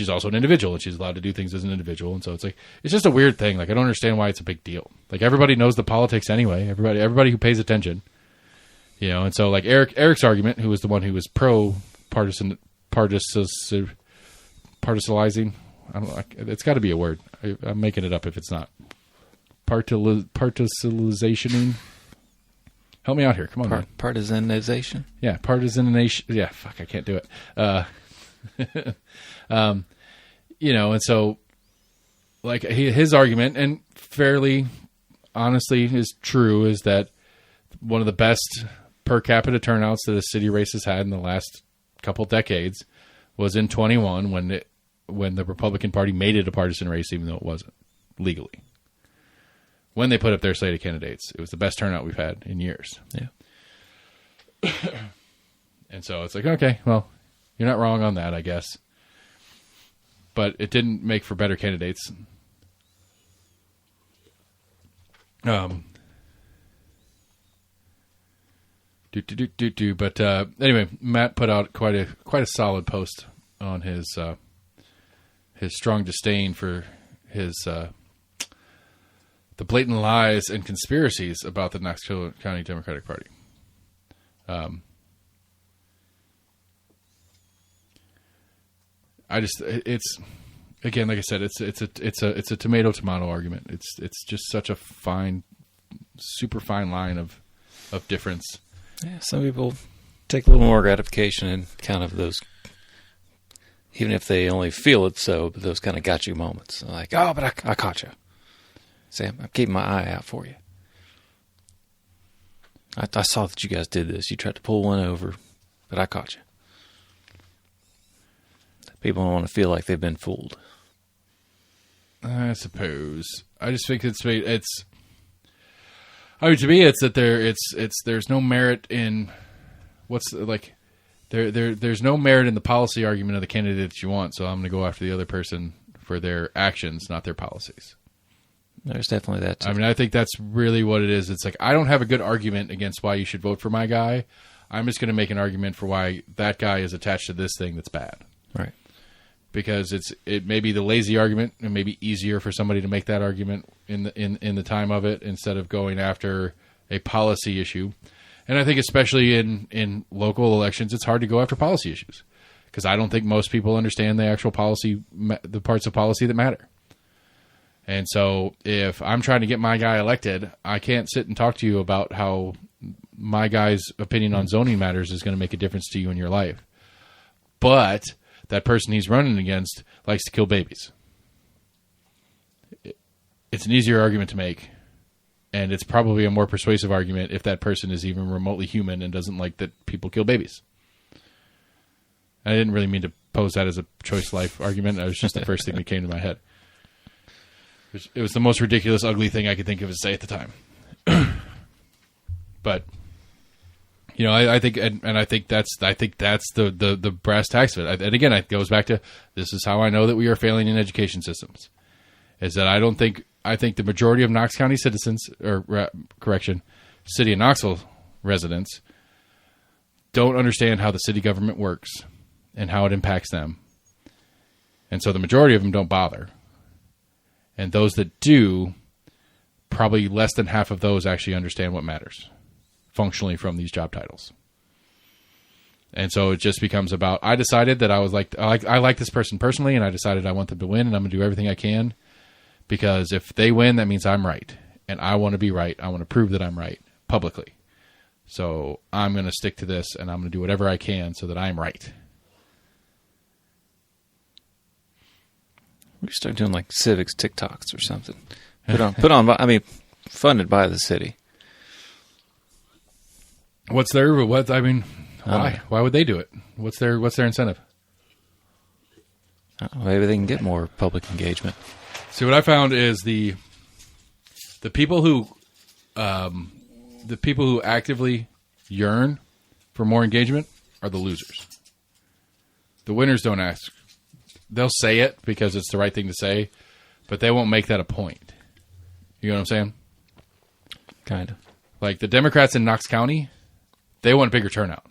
also an individual and she's allowed to do things as an individual. And so it's just a weird thing. I don't understand why it's a big deal. Everybody knows the politics anyway. Everybody who pays attention, and so Eric's argument, who was the one who was partisanizing. I don't know. It's got to be a word. I'm making it up if it's not. Partisanization. Help me out here. Come on, man. Partisanization? Yeah, partisanization. Yeah, fuck, I can't do it. And so, like, his argument, and fairly honestly is true, is that one of the best per capita turnouts that a city race has had in the last couple decades was in 21 when the Republican Party made it a partisan race, even though it wasn't legally. When they put up their slate of candidates, it was the best turnout we've had in years. Yeah. And so it's like, okay, well, you're not wrong on that, I guess. But it didn't make for better candidates. But anyway, Matt put out quite a solid post on his strong disdain for the blatant lies and conspiracies about the Knox County Democratic Party. It's again, like I said, it's a tomato argument. It's just such a super fine line of difference. Yeah, some people take a little more gratification in kind of those, even if they only feel it so, but those kind of got you moments. Like, oh, but I caught you. Sam, I'm keeping my eye out for you. I saw that you guys did this. You tried to pull one over, but I caught you. People don't want to feel like they've been fooled. I suppose. I just think I mean, to me, it's that there's no merit in there's no merit in the policy argument of the candidate that you want. So I'm going to go after the other person for their actions, not their policies. There's definitely that too. I mean, I think that's really what it is. It's like, I don't have a good argument against why you should vote for my guy. I'm just going to make an argument for why that guy is attached to this thing that's bad. Right. Because it may be the lazy argument. It may be easier for somebody to make that argument in the time of it instead of going after a policy issue. And I think especially in local elections, it's hard to go after policy issues because I don't think most people understand the actual policy, the parts of policy that matter. And so if I'm trying to get my guy elected, I can't sit and talk to you about how my guy's opinion on zoning matters is going to make a difference to you in your life. But that person he's running against likes to kill babies. It's an easier argument to make, and it's probably a more persuasive argument if that person is even remotely human and doesn't like that people kill babies. I didn't really mean to pose that as a choice life argument. It was just the first thing that came to my head. It was the most ridiculous, ugly thing I could think of to say at the time. But I think, and I think that's the brass tacks of it. And again, it goes back to, this is how I know that we are failing in education systems. Is that I think the majority of Knox County citizens, City of Knoxville residents, don't understand how the city government works and how it impacts them. And so the majority of them don't bother. And those that do, probably less than half of those actually understand what matters functionally from these job titles. And so it just becomes about, I decided that I like this person personally, and I decided I want them to win, and I'm going to do everything I can, because if they win, that means I'm right, and I want to be right. I want to prove that I'm right publicly. So I'm going to stick to this, and I'm going to do whatever I can so that I'm right. We start doing like civics TikToks or something. Put on. I mean, funded by the city. Why? Why would they do it? What's their incentive? Maybe they can get more public engagement. See, what I found is the people who actively yearn for more engagement are the losers. The winners don't ask. They'll say it because it's the right thing to say, but they won't make that a point. You know what I'm saying? Kind of. Like the Democrats in Knox County, they want bigger turnout.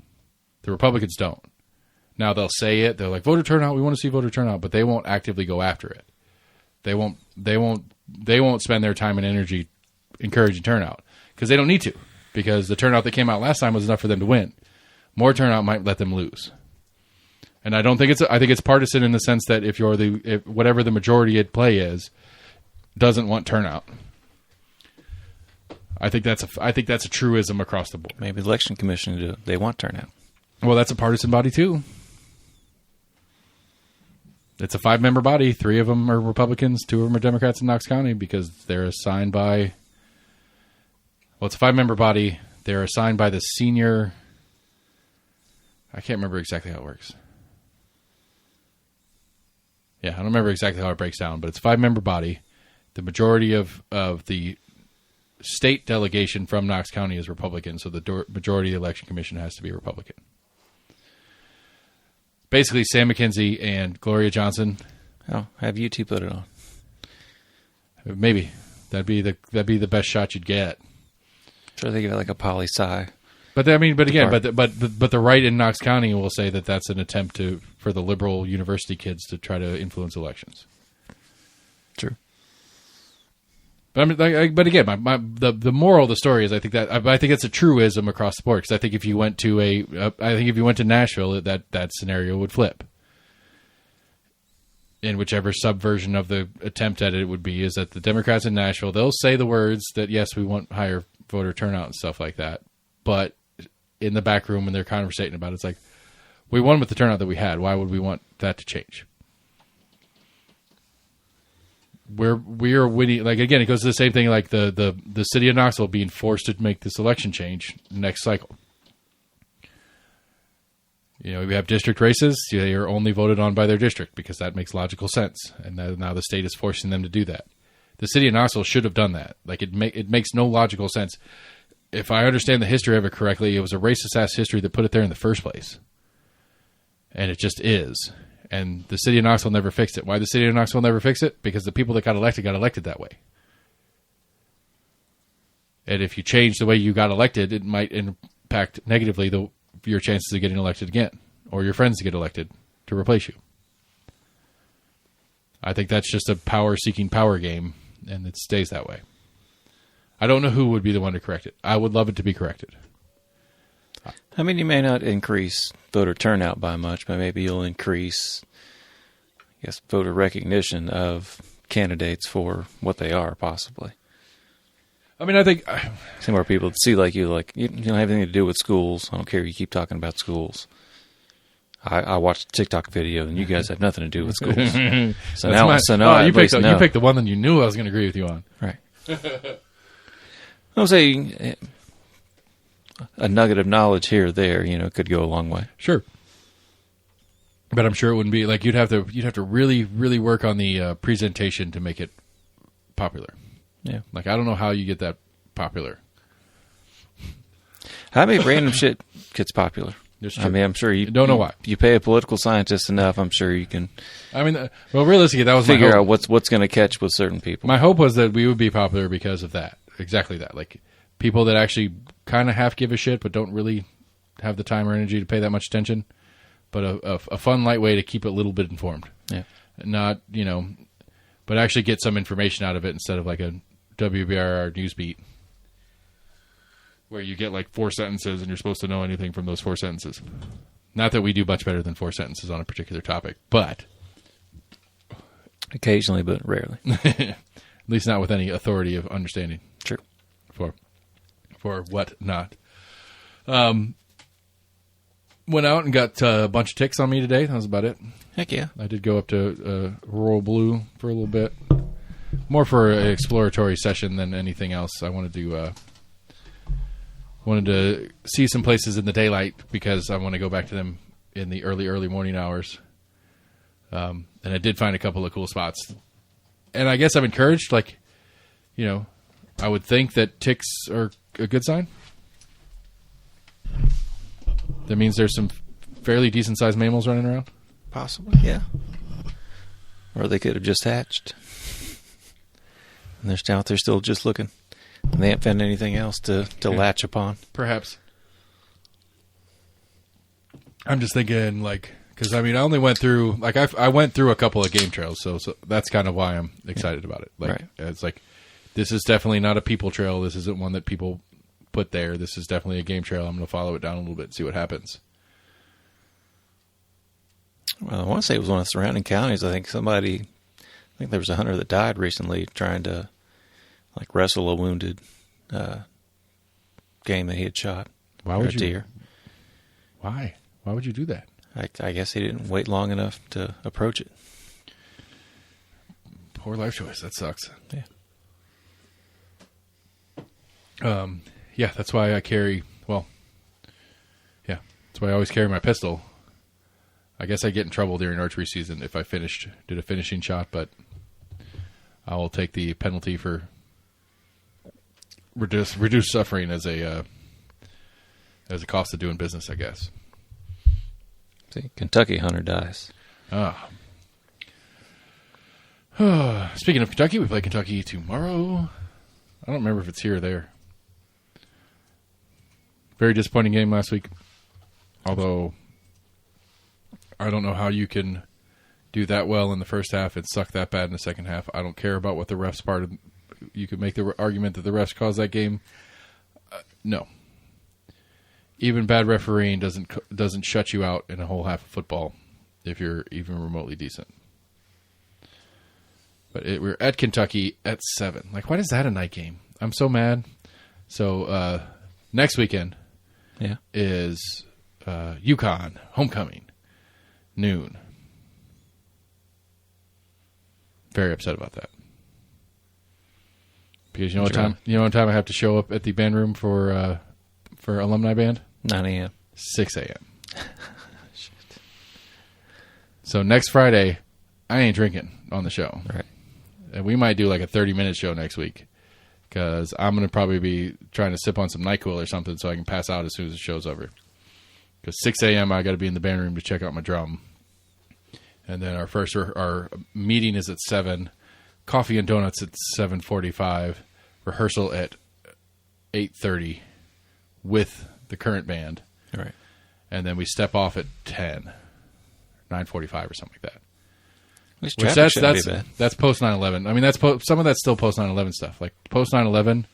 The Republicans don't. Now they'll say it. They're like, voter turnout. We want to see voter turnout, but they won't actively go after it. They won't spend their time and energy encouraging turnout because they don't need to, because the turnout that came out last time was enough for them to win. More turnout might let them lose. And I don't think I think it's partisan in the sense that if whatever the majority at play is doesn't want turnout. I think that's a truism across the board. Maybe the election commission do. They want turnout. Well, that's a partisan body too. It's a 5-member body. 3 of them are Republicans. 2 of them are Democrats in Knox County because they're assigned by. Well, it's a 5-member body. They're assigned by the senior. I can't remember exactly how it works. Yeah, I don't remember exactly how it breaks down, but it's a 5-member body. The majority of the state delegation from Knox County is Republican, so the majority of the election commission has to be Republican. Basically, Sam McKenzie and Gloria Johnson. Oh, have you two put it on? Maybe that'd be the best shot you'd get. Sure, they give it like a poli-sci. But again, but the right in Knox County will say that that's an attempt for the liberal university kids to try to influence elections. True. But again, the moral of the story is I think it's a truism across the board because I think if you went to Nashville, that scenario would flip. In whichever subversion of the attempt at it would be, is that the Democrats in Nashville, they'll say the words that yes, we want higher voter turnout and stuff like that, but in the back room when they're conversating about it, it's like, we won with the turnout that we had. Why would we want that to change? We are winning. Like again, it goes to the same thing. Like the city of Knoxville being forced to make this election change next cycle. We have district races. They are only voted on by their district because that makes logical sense. And now the state is forcing them to do that. The city of Knoxville should have done that. Like it makes no logical sense. If I understand the history of it correctly, it was a racist ass history that put it there in the first place. And it just is. And the city of Knoxville never fixed it. Why the city of Knoxville never fixed it? Because the people that got elected that way. And if you change the way you got elected, it might impact negatively your chances of getting elected again, or your friends to get elected to replace you. I think that's just a power-seeking power game, and it stays that way. I don't know who would be the one to correct it. I would love it to be corrected. I mean, you may not increase voter turnout by much, but maybe you'll increase, I guess, voter recognition of candidates for what they are, possibly. I mean, I think some more people see like you don't have anything to do with schools. I don't care if you keep talking about schools. I watched a TikTok video, and you guys have nothing to do with schools. So now you picked the one that you knew I was going to agree with you on. Right. I'll say a nugget of knowledge here or there, could go a long way. Sure. But I'm sure it wouldn't be like you'd have to really, really work on the presentation to make it popular. Yeah. Like I don't know how you get that popular. How many random shit gets popular? I mean, I'm sure you don't know why. You pay a political scientist enough, I'm sure you can. I mean, well, realistically, that was figure my hope. out what's going to catch with certain people. My hope was that we would be popular because of that. Exactly that. Like people that actually kind of half give a shit, but don't really have the time or energy to pay that much attention. But a fun, light way to keep it a little bit informed. Yeah. Not but actually get some information out of it instead of like a WBRR news beat where you get like 4 sentences and you're supposed to know anything from those 4 sentences. Not that we do much better than 4 sentences on a particular topic, but occasionally, but rarely. At least not with any authority of understanding. True. For what not. Went out and got a bunch of ticks on me today. That was about it. Heck yeah. I did go up to Rural Blue for a little bit. More for an exploratory session than anything else. I wanted to see some places in the daylight because I want to go back to them in the early morning hours. And I did find a couple of cool spots. And I guess I'm encouraged. Like, I would think that ticks are a good sign. That means there's some fairly decent-sized mammals running around? Possibly, yeah. Or they could have just hatched. And they're out there still just looking. And they haven't found anything else to latch upon. Perhaps. I'm just thinking, because I only went through, I went through a couple of game trails, so that's kind of why I'm excited about it. Right. It's like, this is definitely not a people trail. This isn't one that people put there. This is definitely a game trail. I'm going to follow it down a little bit and see what happens. Well, I want to say it was one of the surrounding counties. I think there was a hunter that died recently trying to wrestle a wounded game that he had shot. Why would you? Deer. Why? Why would you do that? I guess he didn't wait long enough to approach it. poor life choice. That sucks. Yeah. Yeah, that's why I carry. Well, yeah, that's why I always carry my pistol. I guess I get in trouble during archery season if I did a finishing shot, but I will take the penalty for reduce suffering as a cost of doing business, I guess. See, Kentucky hunter dies. Speaking of Kentucky, we play Kentucky tomorrow. I don't remember if it's here or there. Very disappointing game last week. Although, I don't know how you can do that well in the first half and suck that bad in the second half. I don't care about what the refs part of. You could make the argument that the refs caused that game. No. Even bad refereeing doesn't shut you out in a whole half of football if you're even remotely decent. But we're at Kentucky at 7. Like, why is that a night game? I'm so mad. So, next weekend is UConn homecoming, noon. Very upset about that. Because you know what time I have to show up at the band room for alumni band? 9 a.m. 6 a.m. So next Friday, I ain't drinking on the show. Right. And we might do like a 30-minute show next week because I'm going to probably be trying to sip on some NyQuil or something so I can pass out as soon as the show's over. Because 6 a.m. I got to be in the band room to check out my drum. And then our meeting is at 7. Coffee and donuts at 7:45. Rehearsal at 8:30 with the current band. Right. And then we step off at 10, 9:45 or something like that. Which that's post 9/11. I mean, some of that's still post 9/11 stuff. Like post 9/11,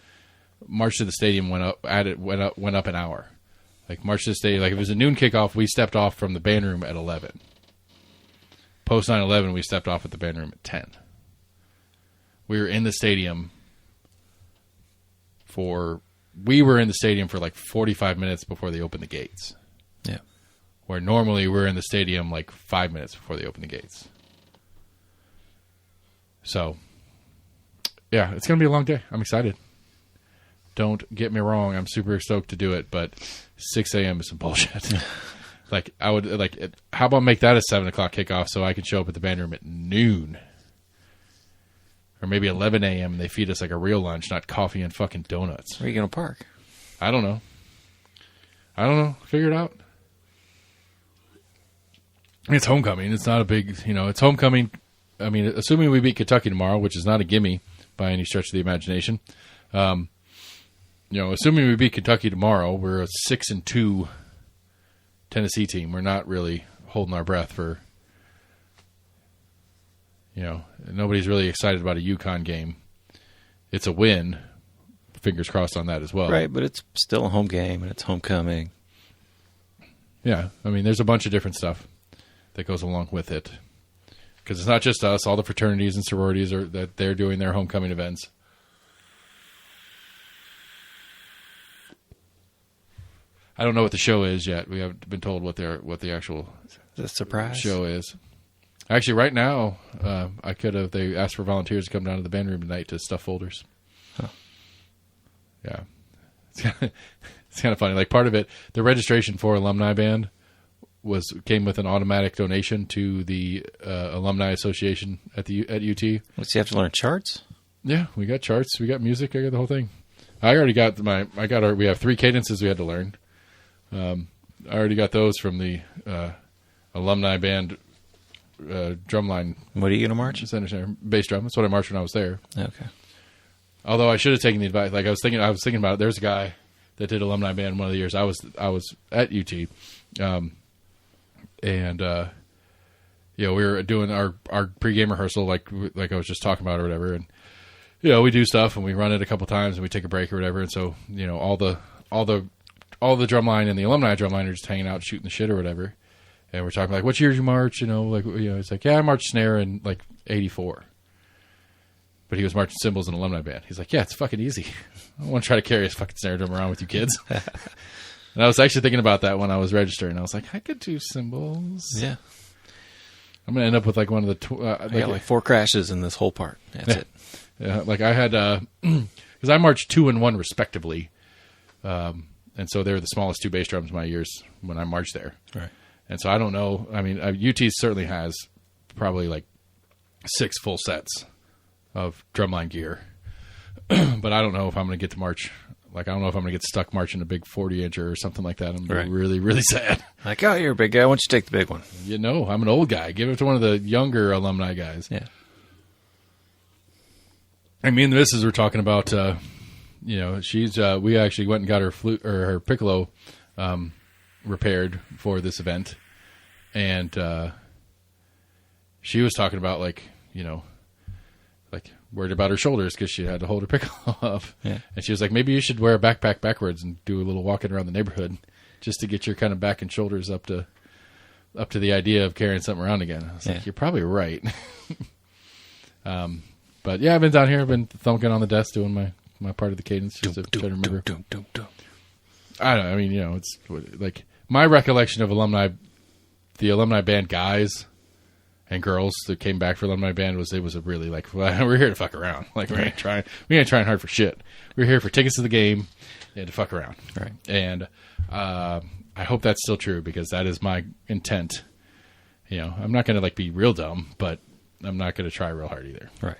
March to the Stadium went up an hour. Like March to the Stadium, like if it was a noon kickoff, we stepped off from the band room at 11. Post 9/11, we stepped off at the band room at 10. We were in the stadium for like 45 minutes before they opened the gates. Yeah. Where normally we're in the stadium like 5 minutes before they open the gates. So, yeah, it's going to be a long day. I'm excited. Don't get me wrong. I'm super stoked to do it, but 6 a.m. is some bullshit. Like, how about make that a 7 o'clock kickoff so I can show up at the band room at noon? Or maybe 11 a.m. and they feed us like a real lunch, not coffee and fucking donuts. Where are you going to park? I don't know. Figure it out. It's homecoming. It's not a big, it's homecoming. I mean, assuming we beat Kentucky tomorrow, which is not a gimme by any stretch of the imagination. Assuming we beat Kentucky tomorrow, we're a 6-2 Tennessee team. We're not really holding our breath for, nobody's really excited about a UConn game. It's a win. Fingers crossed on that as well. Right, but it's still a home game and it's homecoming. Yeah, I mean, there's a bunch of different stuff that goes along with it. Because it's not just us. All the fraternities and sororities that they're doing their homecoming events. I don't know what the show is yet. We haven't been told what the actual surprise show is. Actually, right now, they asked for volunteers to come down to the band room tonight to stuff folders. Huh. Yeah. It's kind of funny. Like part of it, the registration for alumni band came with an automatic donation to the alumni association at UT. What's you have to learn charts? Yeah, we got charts, we got music, I got the whole thing. We have 3 cadences we had to learn. I already got those from the alumni band drumline. What are you going to march? Bass drum. That's what I marched when I was there. Okay. Although I should have taken the advice. Like I was thinking about it. There's a guy that did alumni band one of the years I was at UT, we were doing our pregame rehearsal like I was just talking about or whatever, and we do stuff and we run it a couple times and we take a break or whatever, and so all the drumline and the alumni drumline are just hanging out shooting the shit or whatever, and we're talking like, what year did you march? It's like, yeah, I marched snare in like 84. But he was marching cymbals in alumni band. He's like, yeah, it's fucking easy. I don't want to try to carry a fucking snare drum around with you kids. And I was actually thinking about that when I was registering. I was like, I could do cymbals. Yeah. I'm gonna end up with like one of the I got like 4 crashes in this whole part. That's it. Yeah, like I had because I marched 2 and 1 respectively, and so they were the smallest 2 bass drums my years when I marched there. Right. And so I don't know. I mean, UT certainly has probably like 6 full sets of drumline gear, but I don't know if I'm going to get to march. Like, I don't know if I'm going to get stuck marching a big 40-incher or something like that. I'm Right. really, really sad. Like, oh, you're a big guy. Why don't you take the big one? You know, I'm an old guy. Give it to one of the younger alumni guys. Yeah. And me and the missus were talking about, you know, she's, we actually went and got her flute or her piccolo repaired for this event. And she was talking about, like, you know, like worried about her shoulders because she had to hold her piccolo up. Yeah. And she was like, maybe you should wear a backpack backwards and do a little walking around the neighborhood just to get your kind of back and shoulders up to the idea of carrying something around again. I was like, you're probably right. But yeah, I've been down here. I've been thunking on the desk doing my part of the cadence just to try to remember. I don't know. I mean, you know, it's like my recollection of the alumni band guys and girls that came back for alumni band was it was a really like, well, we're here to fuck around. Like we ain't trying hard for shit. We're here for tickets to the game and to fuck around. Right. And I hope that's still true because that is my intent. You know, I'm not going to like be real dumb, but I'm not going to try real hard either. Right.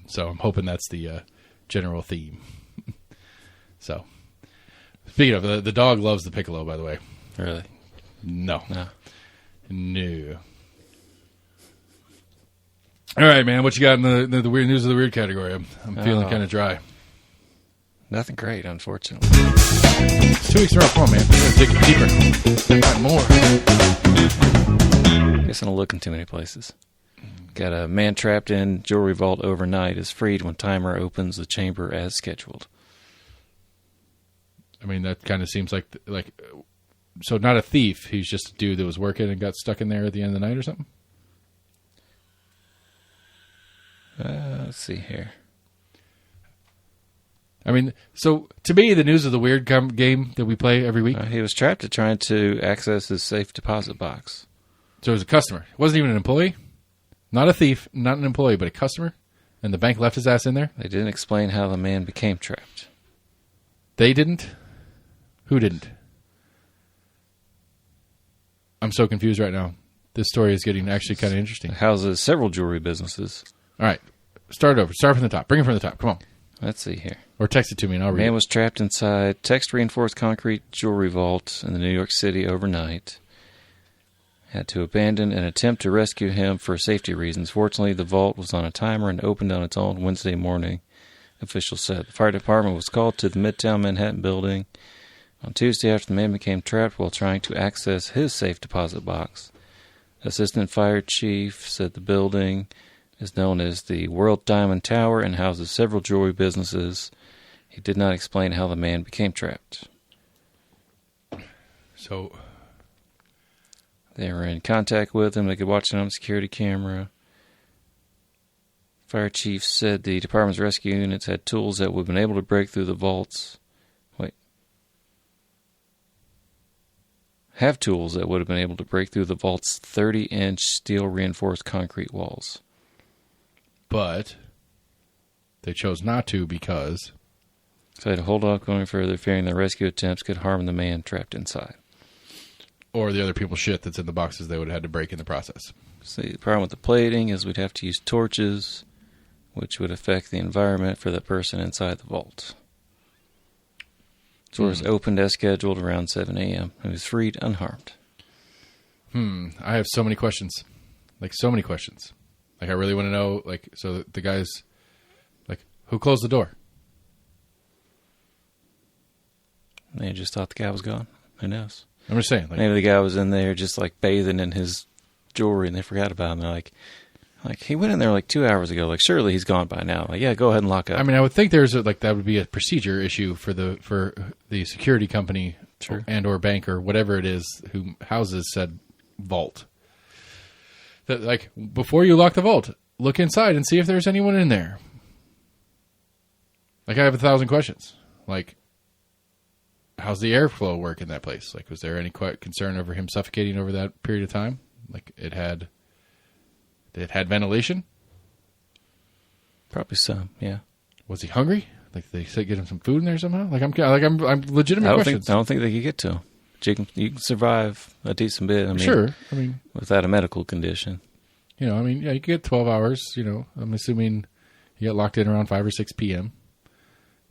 So I'm hoping that's the general theme. So speaking of the dog loves the piccolo, by the way. Really? No. No. All right, man. What you got in the weird news of the weird category? I'm feeling kind of dry. Nothing great, unfortunately. It's 2 weeks in a row. Come on, man. We're going to dig deeper. Got more. Guess I don't look in too many places. Got a man trapped in jewelry vault overnight is freed when timer opens the chamber as scheduled. I mean, that kind of seems like so not a thief. He's just a dude that was working and got stuck in there at the end of the night or something. Let's see here. I mean, so to me, the news of the weird game that we play every week. He was trapped at trying to access his safe deposit box. So it was a customer. It wasn't even an employee. Not a thief, not an employee, but a customer. And the bank left his ass in there? They didn't explain how the man became trapped. They didn't? Who didn't? I'm so confused right now. This story is getting actually kind of interesting. Houses several jewelry businesses. All right. Start over. Start from the top. Bring it from the top. Come on. Let's see here. Or text it to me and I'll read it. Man was trapped inside text-reinforced concrete jewelry vault in the New York City overnight. Had to abandon an attempt to rescue him for safety reasons. Fortunately, the vault was on a timer and opened on its own Wednesday morning, officials said. The fire department was called to the Midtown Manhattan building on Tuesday after the man became trapped while trying to access his safe deposit box. Assistant Fire Chief said the building is known as the World Diamond Tower and houses several jewelry businesses. He did not explain how the man became trapped. So they were in contact with him. They could watch it on a security camera. Fire chief said the department's rescue units had tools that would have been able to break through the vaults. Have tools that would have been able to break through the vault's 30-inch steel-reinforced concrete walls. But they chose not to because... So they had to hold off going further, fearing their rescue attempts could harm the man trapped inside. Or the other people's shit that's in the boxes they would have had to break in the process. So the problem with the plating is we'd have to use torches, which would affect the environment for the person inside the vault. Doors opened as scheduled around 7 a.m. He was freed unharmed. I have so many questions. Like, so many questions. Like, I really want to know, like, so the guys, like, who closed the door? They just thought the guy was gone. Who knows? I'm just saying. Like, maybe the guy was in there just, like, bathing in his jewelry, and they forgot about him. They're like, he went in there, like, 2 hours ago. Like, surely he's gone by now. Like, yeah, go ahead and lock up. I mean, I would think that would be a procedure issue for the security company and or bank or whatever it is who houses said vault. That, like, before you lock the vault, look inside and see if there's anyone in there. Like, I have 1,000 questions. Like, how's the airflow work in that place? Like, was there any concern over him suffocating over that period of time? Like, it had It had ventilation. Probably some, yeah. Was he hungry? Like they said, get him some food in there somehow. I'm legitimate questions. I don't think they could get to him. But you can survive a decent bit. I mean, Sure. I mean, without a medical condition. you know, I mean, yeah, you could get 12 hours. You know, I'm assuming you got locked in around 5 or 6 p.m.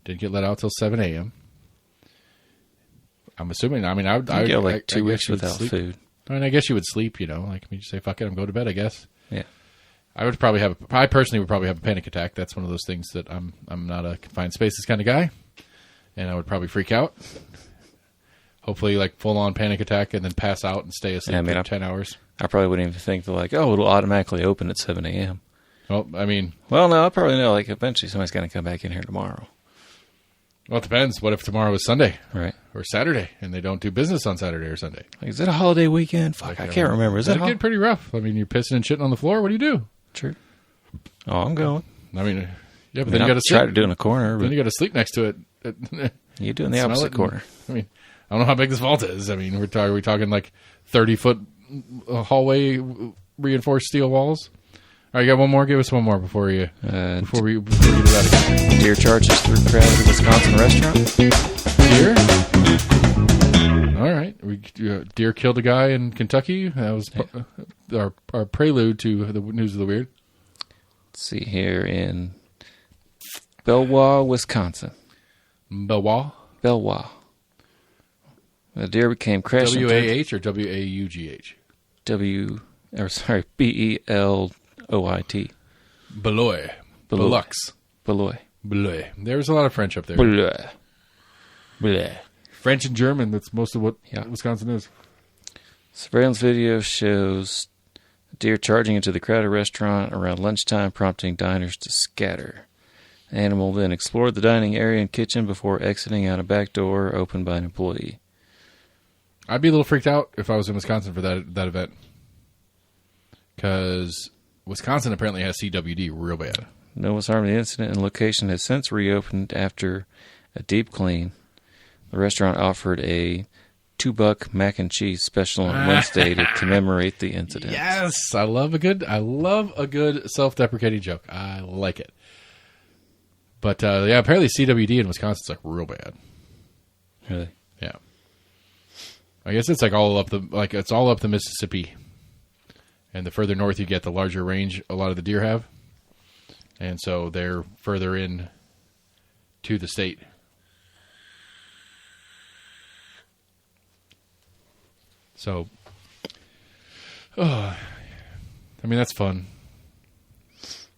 Didn't get let out till 7 a.m. I'm assuming. I mean, I would You go like I 2 guess weeks you would without sleep. food. I mean, I guess you would sleep. You know, like you just say, "Fuck it, I'm going to bed." I guess. Yeah. I personally would probably have a panic attack. That's one of those things that I'm not a confined spaces kind of guy, and I would probably freak out. Hopefully, like full on panic attack, and then pass out and stay asleep Yeah, I mean, for 10 hours. I probably wouldn't even think they're like, oh, it'll automatically open at 7 a.m. Well, I mean, Well, no, I probably know. Like, eventually somebody's going to come back in here tomorrow. well, it depends. What if tomorrow is Sunday Right. or Saturday, and they don't do business on Saturday or Sunday? Like, is it a holiday weekend? Fuck, I can't remember. Is that That'd get pretty rough. I mean, you're pissing and shitting on the floor. What do you do? True. Oh, I'm going. I mean, yeah, but I then you got to try to do it in a corner, Then but you got to sleep next to it. you do in the Smell opposite it and- corner. I mean, I don't know how big this vault is. I mean, are we talking like 30-foot hallway reinforced steel walls? All right, you got one more? Give us one more before we do that again. Deer charges through crowded Wisconsin restaurant. Deer? All right. Deer killed a guy in Kentucky. That was our prelude to the news of the weird. Let's see here in Belwa, Wisconsin. Belwa? Belwa. A deer became crashing W-A-H or W-A-U-G-H? B-E-L-O-I-T. Beloy. Beloy. Belux. Beloy. Beloy. There's a lot of French up there. Beloy. Beloy. French and German, that's most of what Yeah. Wisconsin is. Surveillance video shows a deer charging into the crowded restaurant around lunchtime, prompting diners to scatter. The animal then explored the dining area and kitchen before exiting out a back door opened by an employee. I'd be a little freaked out if I was in Wisconsin for that event. Because Wisconsin apparently has CWD real bad. No one's harmed. The incident and location has since reopened after a deep clean. The restaurant offered a $2 mac and cheese special on Wednesday to commemorate the incident. Yes, I love a good self-deprecating joke. I like it. But yeah, apparently CWD in Wisconsin's like real bad. Really? Yeah. I guess it's like it's all up the Mississippi. And the further north you get, the larger range a lot of the deer have. And so they're further in to the state. So, I mean, that's fun.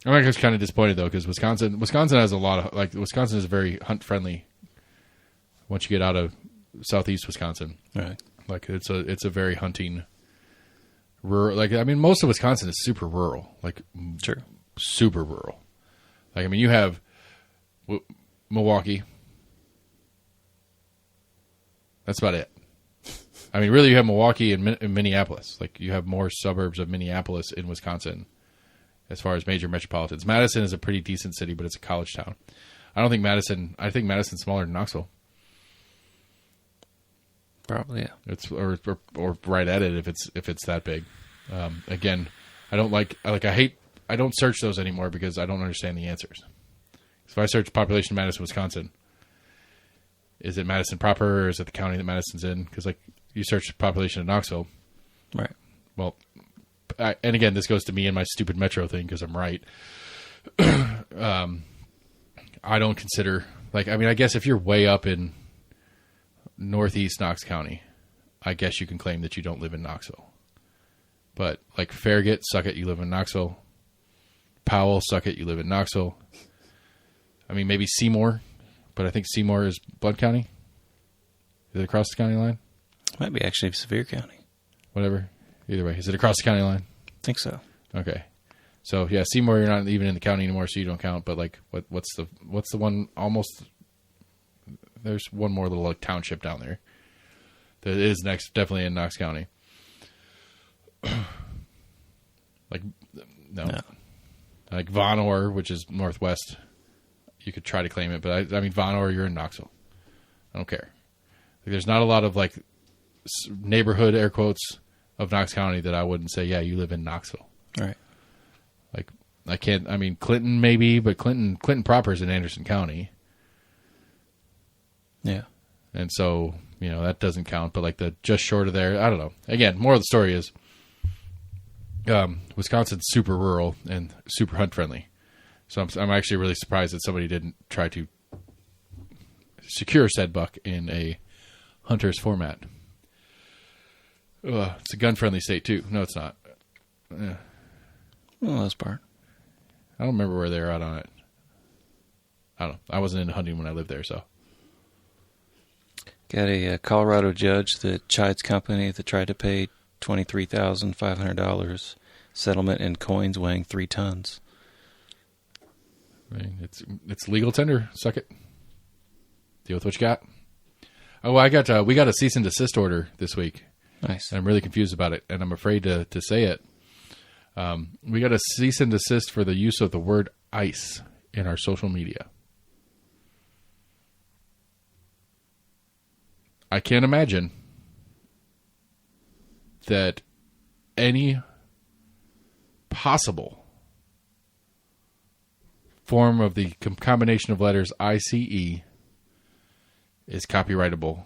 I'm just kind of disappointed though, because Wisconsin has a lot of Wisconsin is very hunt friendly. Once you get out of southeast Wisconsin, Right. like it's a very hunting rural. Like I mean, most of Wisconsin is super rural, like Sure. super rural. Like I mean, you have Milwaukee. That's about it. I mean, really, you have Milwaukee and Minneapolis. Like you have more suburbs of Minneapolis in Wisconsin. As far as major metropolitans, Madison is a pretty decent city, but it's a college town. I think Madison's smaller than Knoxville. Probably, yeah. It's or right at it if it's that big. Again, I don't search those anymore because I don't understand the answers. So if I search population of Madison, Wisconsin, is it Madison proper or is it the county that Madison's in? Because like you search population of Knoxville, Right. well. And again, this goes to me and my stupid metro thing because I'm right. I don't consider I guess if you're way up in northeast Knox County, I guess you can claim that you don't live in Knoxville. But like Farragut, suck it, you live in Knoxville. Powell, suck it, you live in Knoxville. I mean, maybe Seymour, but I think Seymour is Blood County. Is it across the county line? Might be actually Sevier County. Whatever. Either way, is it across the county line? I think so. Okay. So yeah, Seymour, you're not even in the county anymore, so you don't count. But like, what's the one almost? There's one more little like township down there that is definitely in Knox County. Like no, like Von Orr, which is northwest. You could try to claim it, but I mean Von Orr, you're in Knoxville. I don't care. Like, there's not a lot of like neighborhood air quotes of Knox County that I wouldn't say, yeah, you live in Knoxville. Right. I can't. I mean, Clinton maybe, but Clinton proper is in Anderson County, Yeah. and so that doesn't count. But like the just short of there, I don't know. Again, more of the story is, Wisconsin's super rural and super hunt friendly, so I'm actually really surprised that somebody didn't try to secure said buck in a hunter's format. It's a gun friendly state too. No, it's not. For the most part. I don't remember where they're at on it. I don't know. I wasn't into hunting when I lived there, so. Got a Colorado judge that chides company that tried to pay $23,500 settlement in coins weighing 3 tons. I mean, it's legal tender. Suck it. Deal with what you got. Oh, we got a cease and desist order this week. Nice. And I'm really confused about it, and I'm afraid to say it. We got a cease and desist for the use of the word ICE in our social media. I can't imagine that any possible form of the combination of letters ICE is copyrightable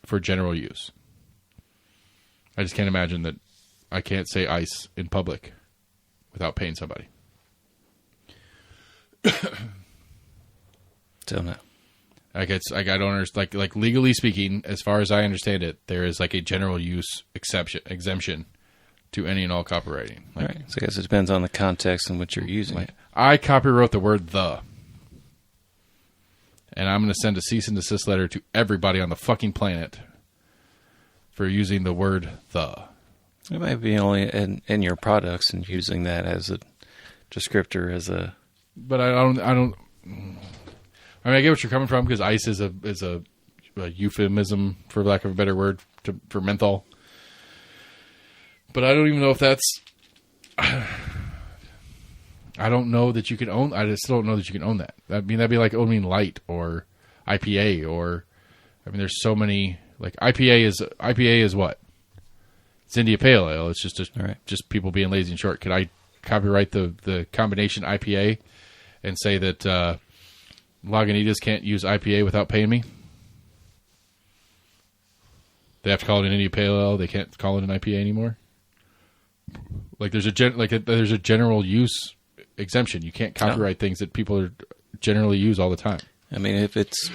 for general use. I just can't imagine that I can't say ICE in public without paying somebody. Don't know. I don't understand. Like legally speaking, as far as I understand it, there is like a general use exemption to any and all copywriting. All right. So I guess it depends on the context in which you're using it. I copywrote the word "the," and I'm going to send a cease and desist letter to everybody on the fucking planet for using the word "the." It might be only in your products and using that as a descriptor as a. But I don't. I mean, I get what you're coming from because ICE is a euphemism, for lack of a better word, for menthol. But I don't even know if that's. I don't know that you can own. I just don't know that you can own that. I mean, that'd be like owning light or IPA or. I mean, there's so many. Like IPA is what? It's India Pale Ale. It's just people being lazy and short. Could I copyright the combination IPA and say that Lagunitas can't use IPA without paying me? They have to call it an India Pale Ale. They can't call it an IPA anymore. Like there's a general use exemption. You can't copyright things that people generally use all the time. I mean, if it's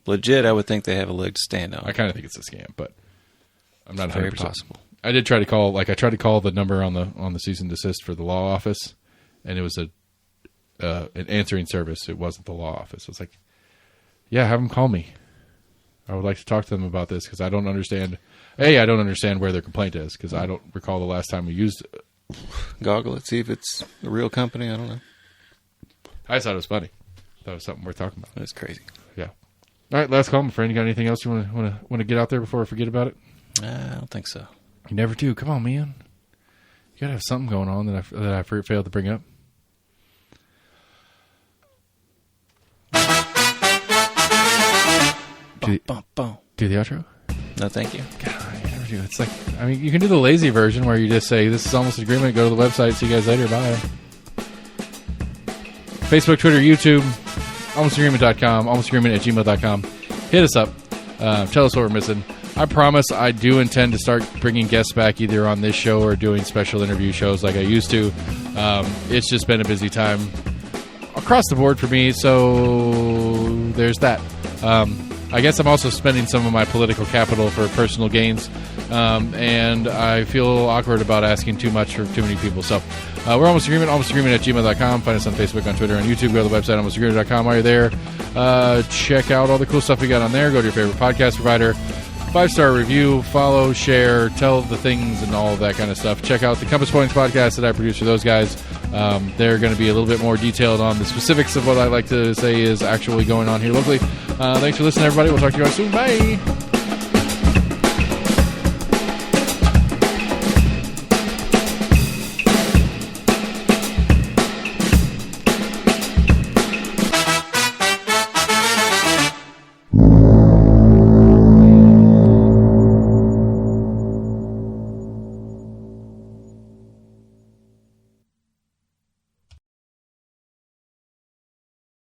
legit, I would think they have a leg to stand on. I kind of think it's a scam, but I'm not 100%. Very possible. I did try to call. Like I tried to call the number on the cease and desist for the law office, and it was an answering service. It wasn't the law office. I was like, yeah, have them call me. I would like to talk to them about this because I don't understand. I don't understand where their complaint is because I don't recall the last time we used it. Goggle it, see if it's a real company. I don't know. I just thought it was funny. Thought it was something worth talking about. That's crazy. Yeah. All right, last call, my friend. You got anything else you want to get out there before I forget about it? I don't think so. You never do. Come on, man. You gotta have something going on that I failed to bring up. Do the outro? No, thank you. God, you never do. It's like, I mean, you can do the lazy version where you just say, this is Almost Agreement. Go to the website. See you guys later. Bye. Facebook, Twitter, YouTube, almostagreement.com, almostagreement@gmail.com. Hit us up. Tell us what we're missing. I promise I do intend to start bringing guests back either on this show or doing special interview shows like I used to. It's just been a busy time across the board for me, so there's that. I guess I'm also spending some of my political capital for personal gains, and I feel awkward about asking too much for too many people. So we're Almost Agreement, almostagreement@gmail.com. Find us on Facebook, on Twitter, on YouTube. Go to the website, almostagreement.com. While you're there, check out all the cool stuff we got on there. Go to your favorite podcast provider. 5-star review, follow, share, tell the things, and all of that kind of stuff. Check out the Compass Points podcast that I produce for those guys. They're going to be a little bit more detailed on the specifics of what I like to say is actually going on here locally. Thanks for listening, everybody. We'll talk to you guys soon. Bye.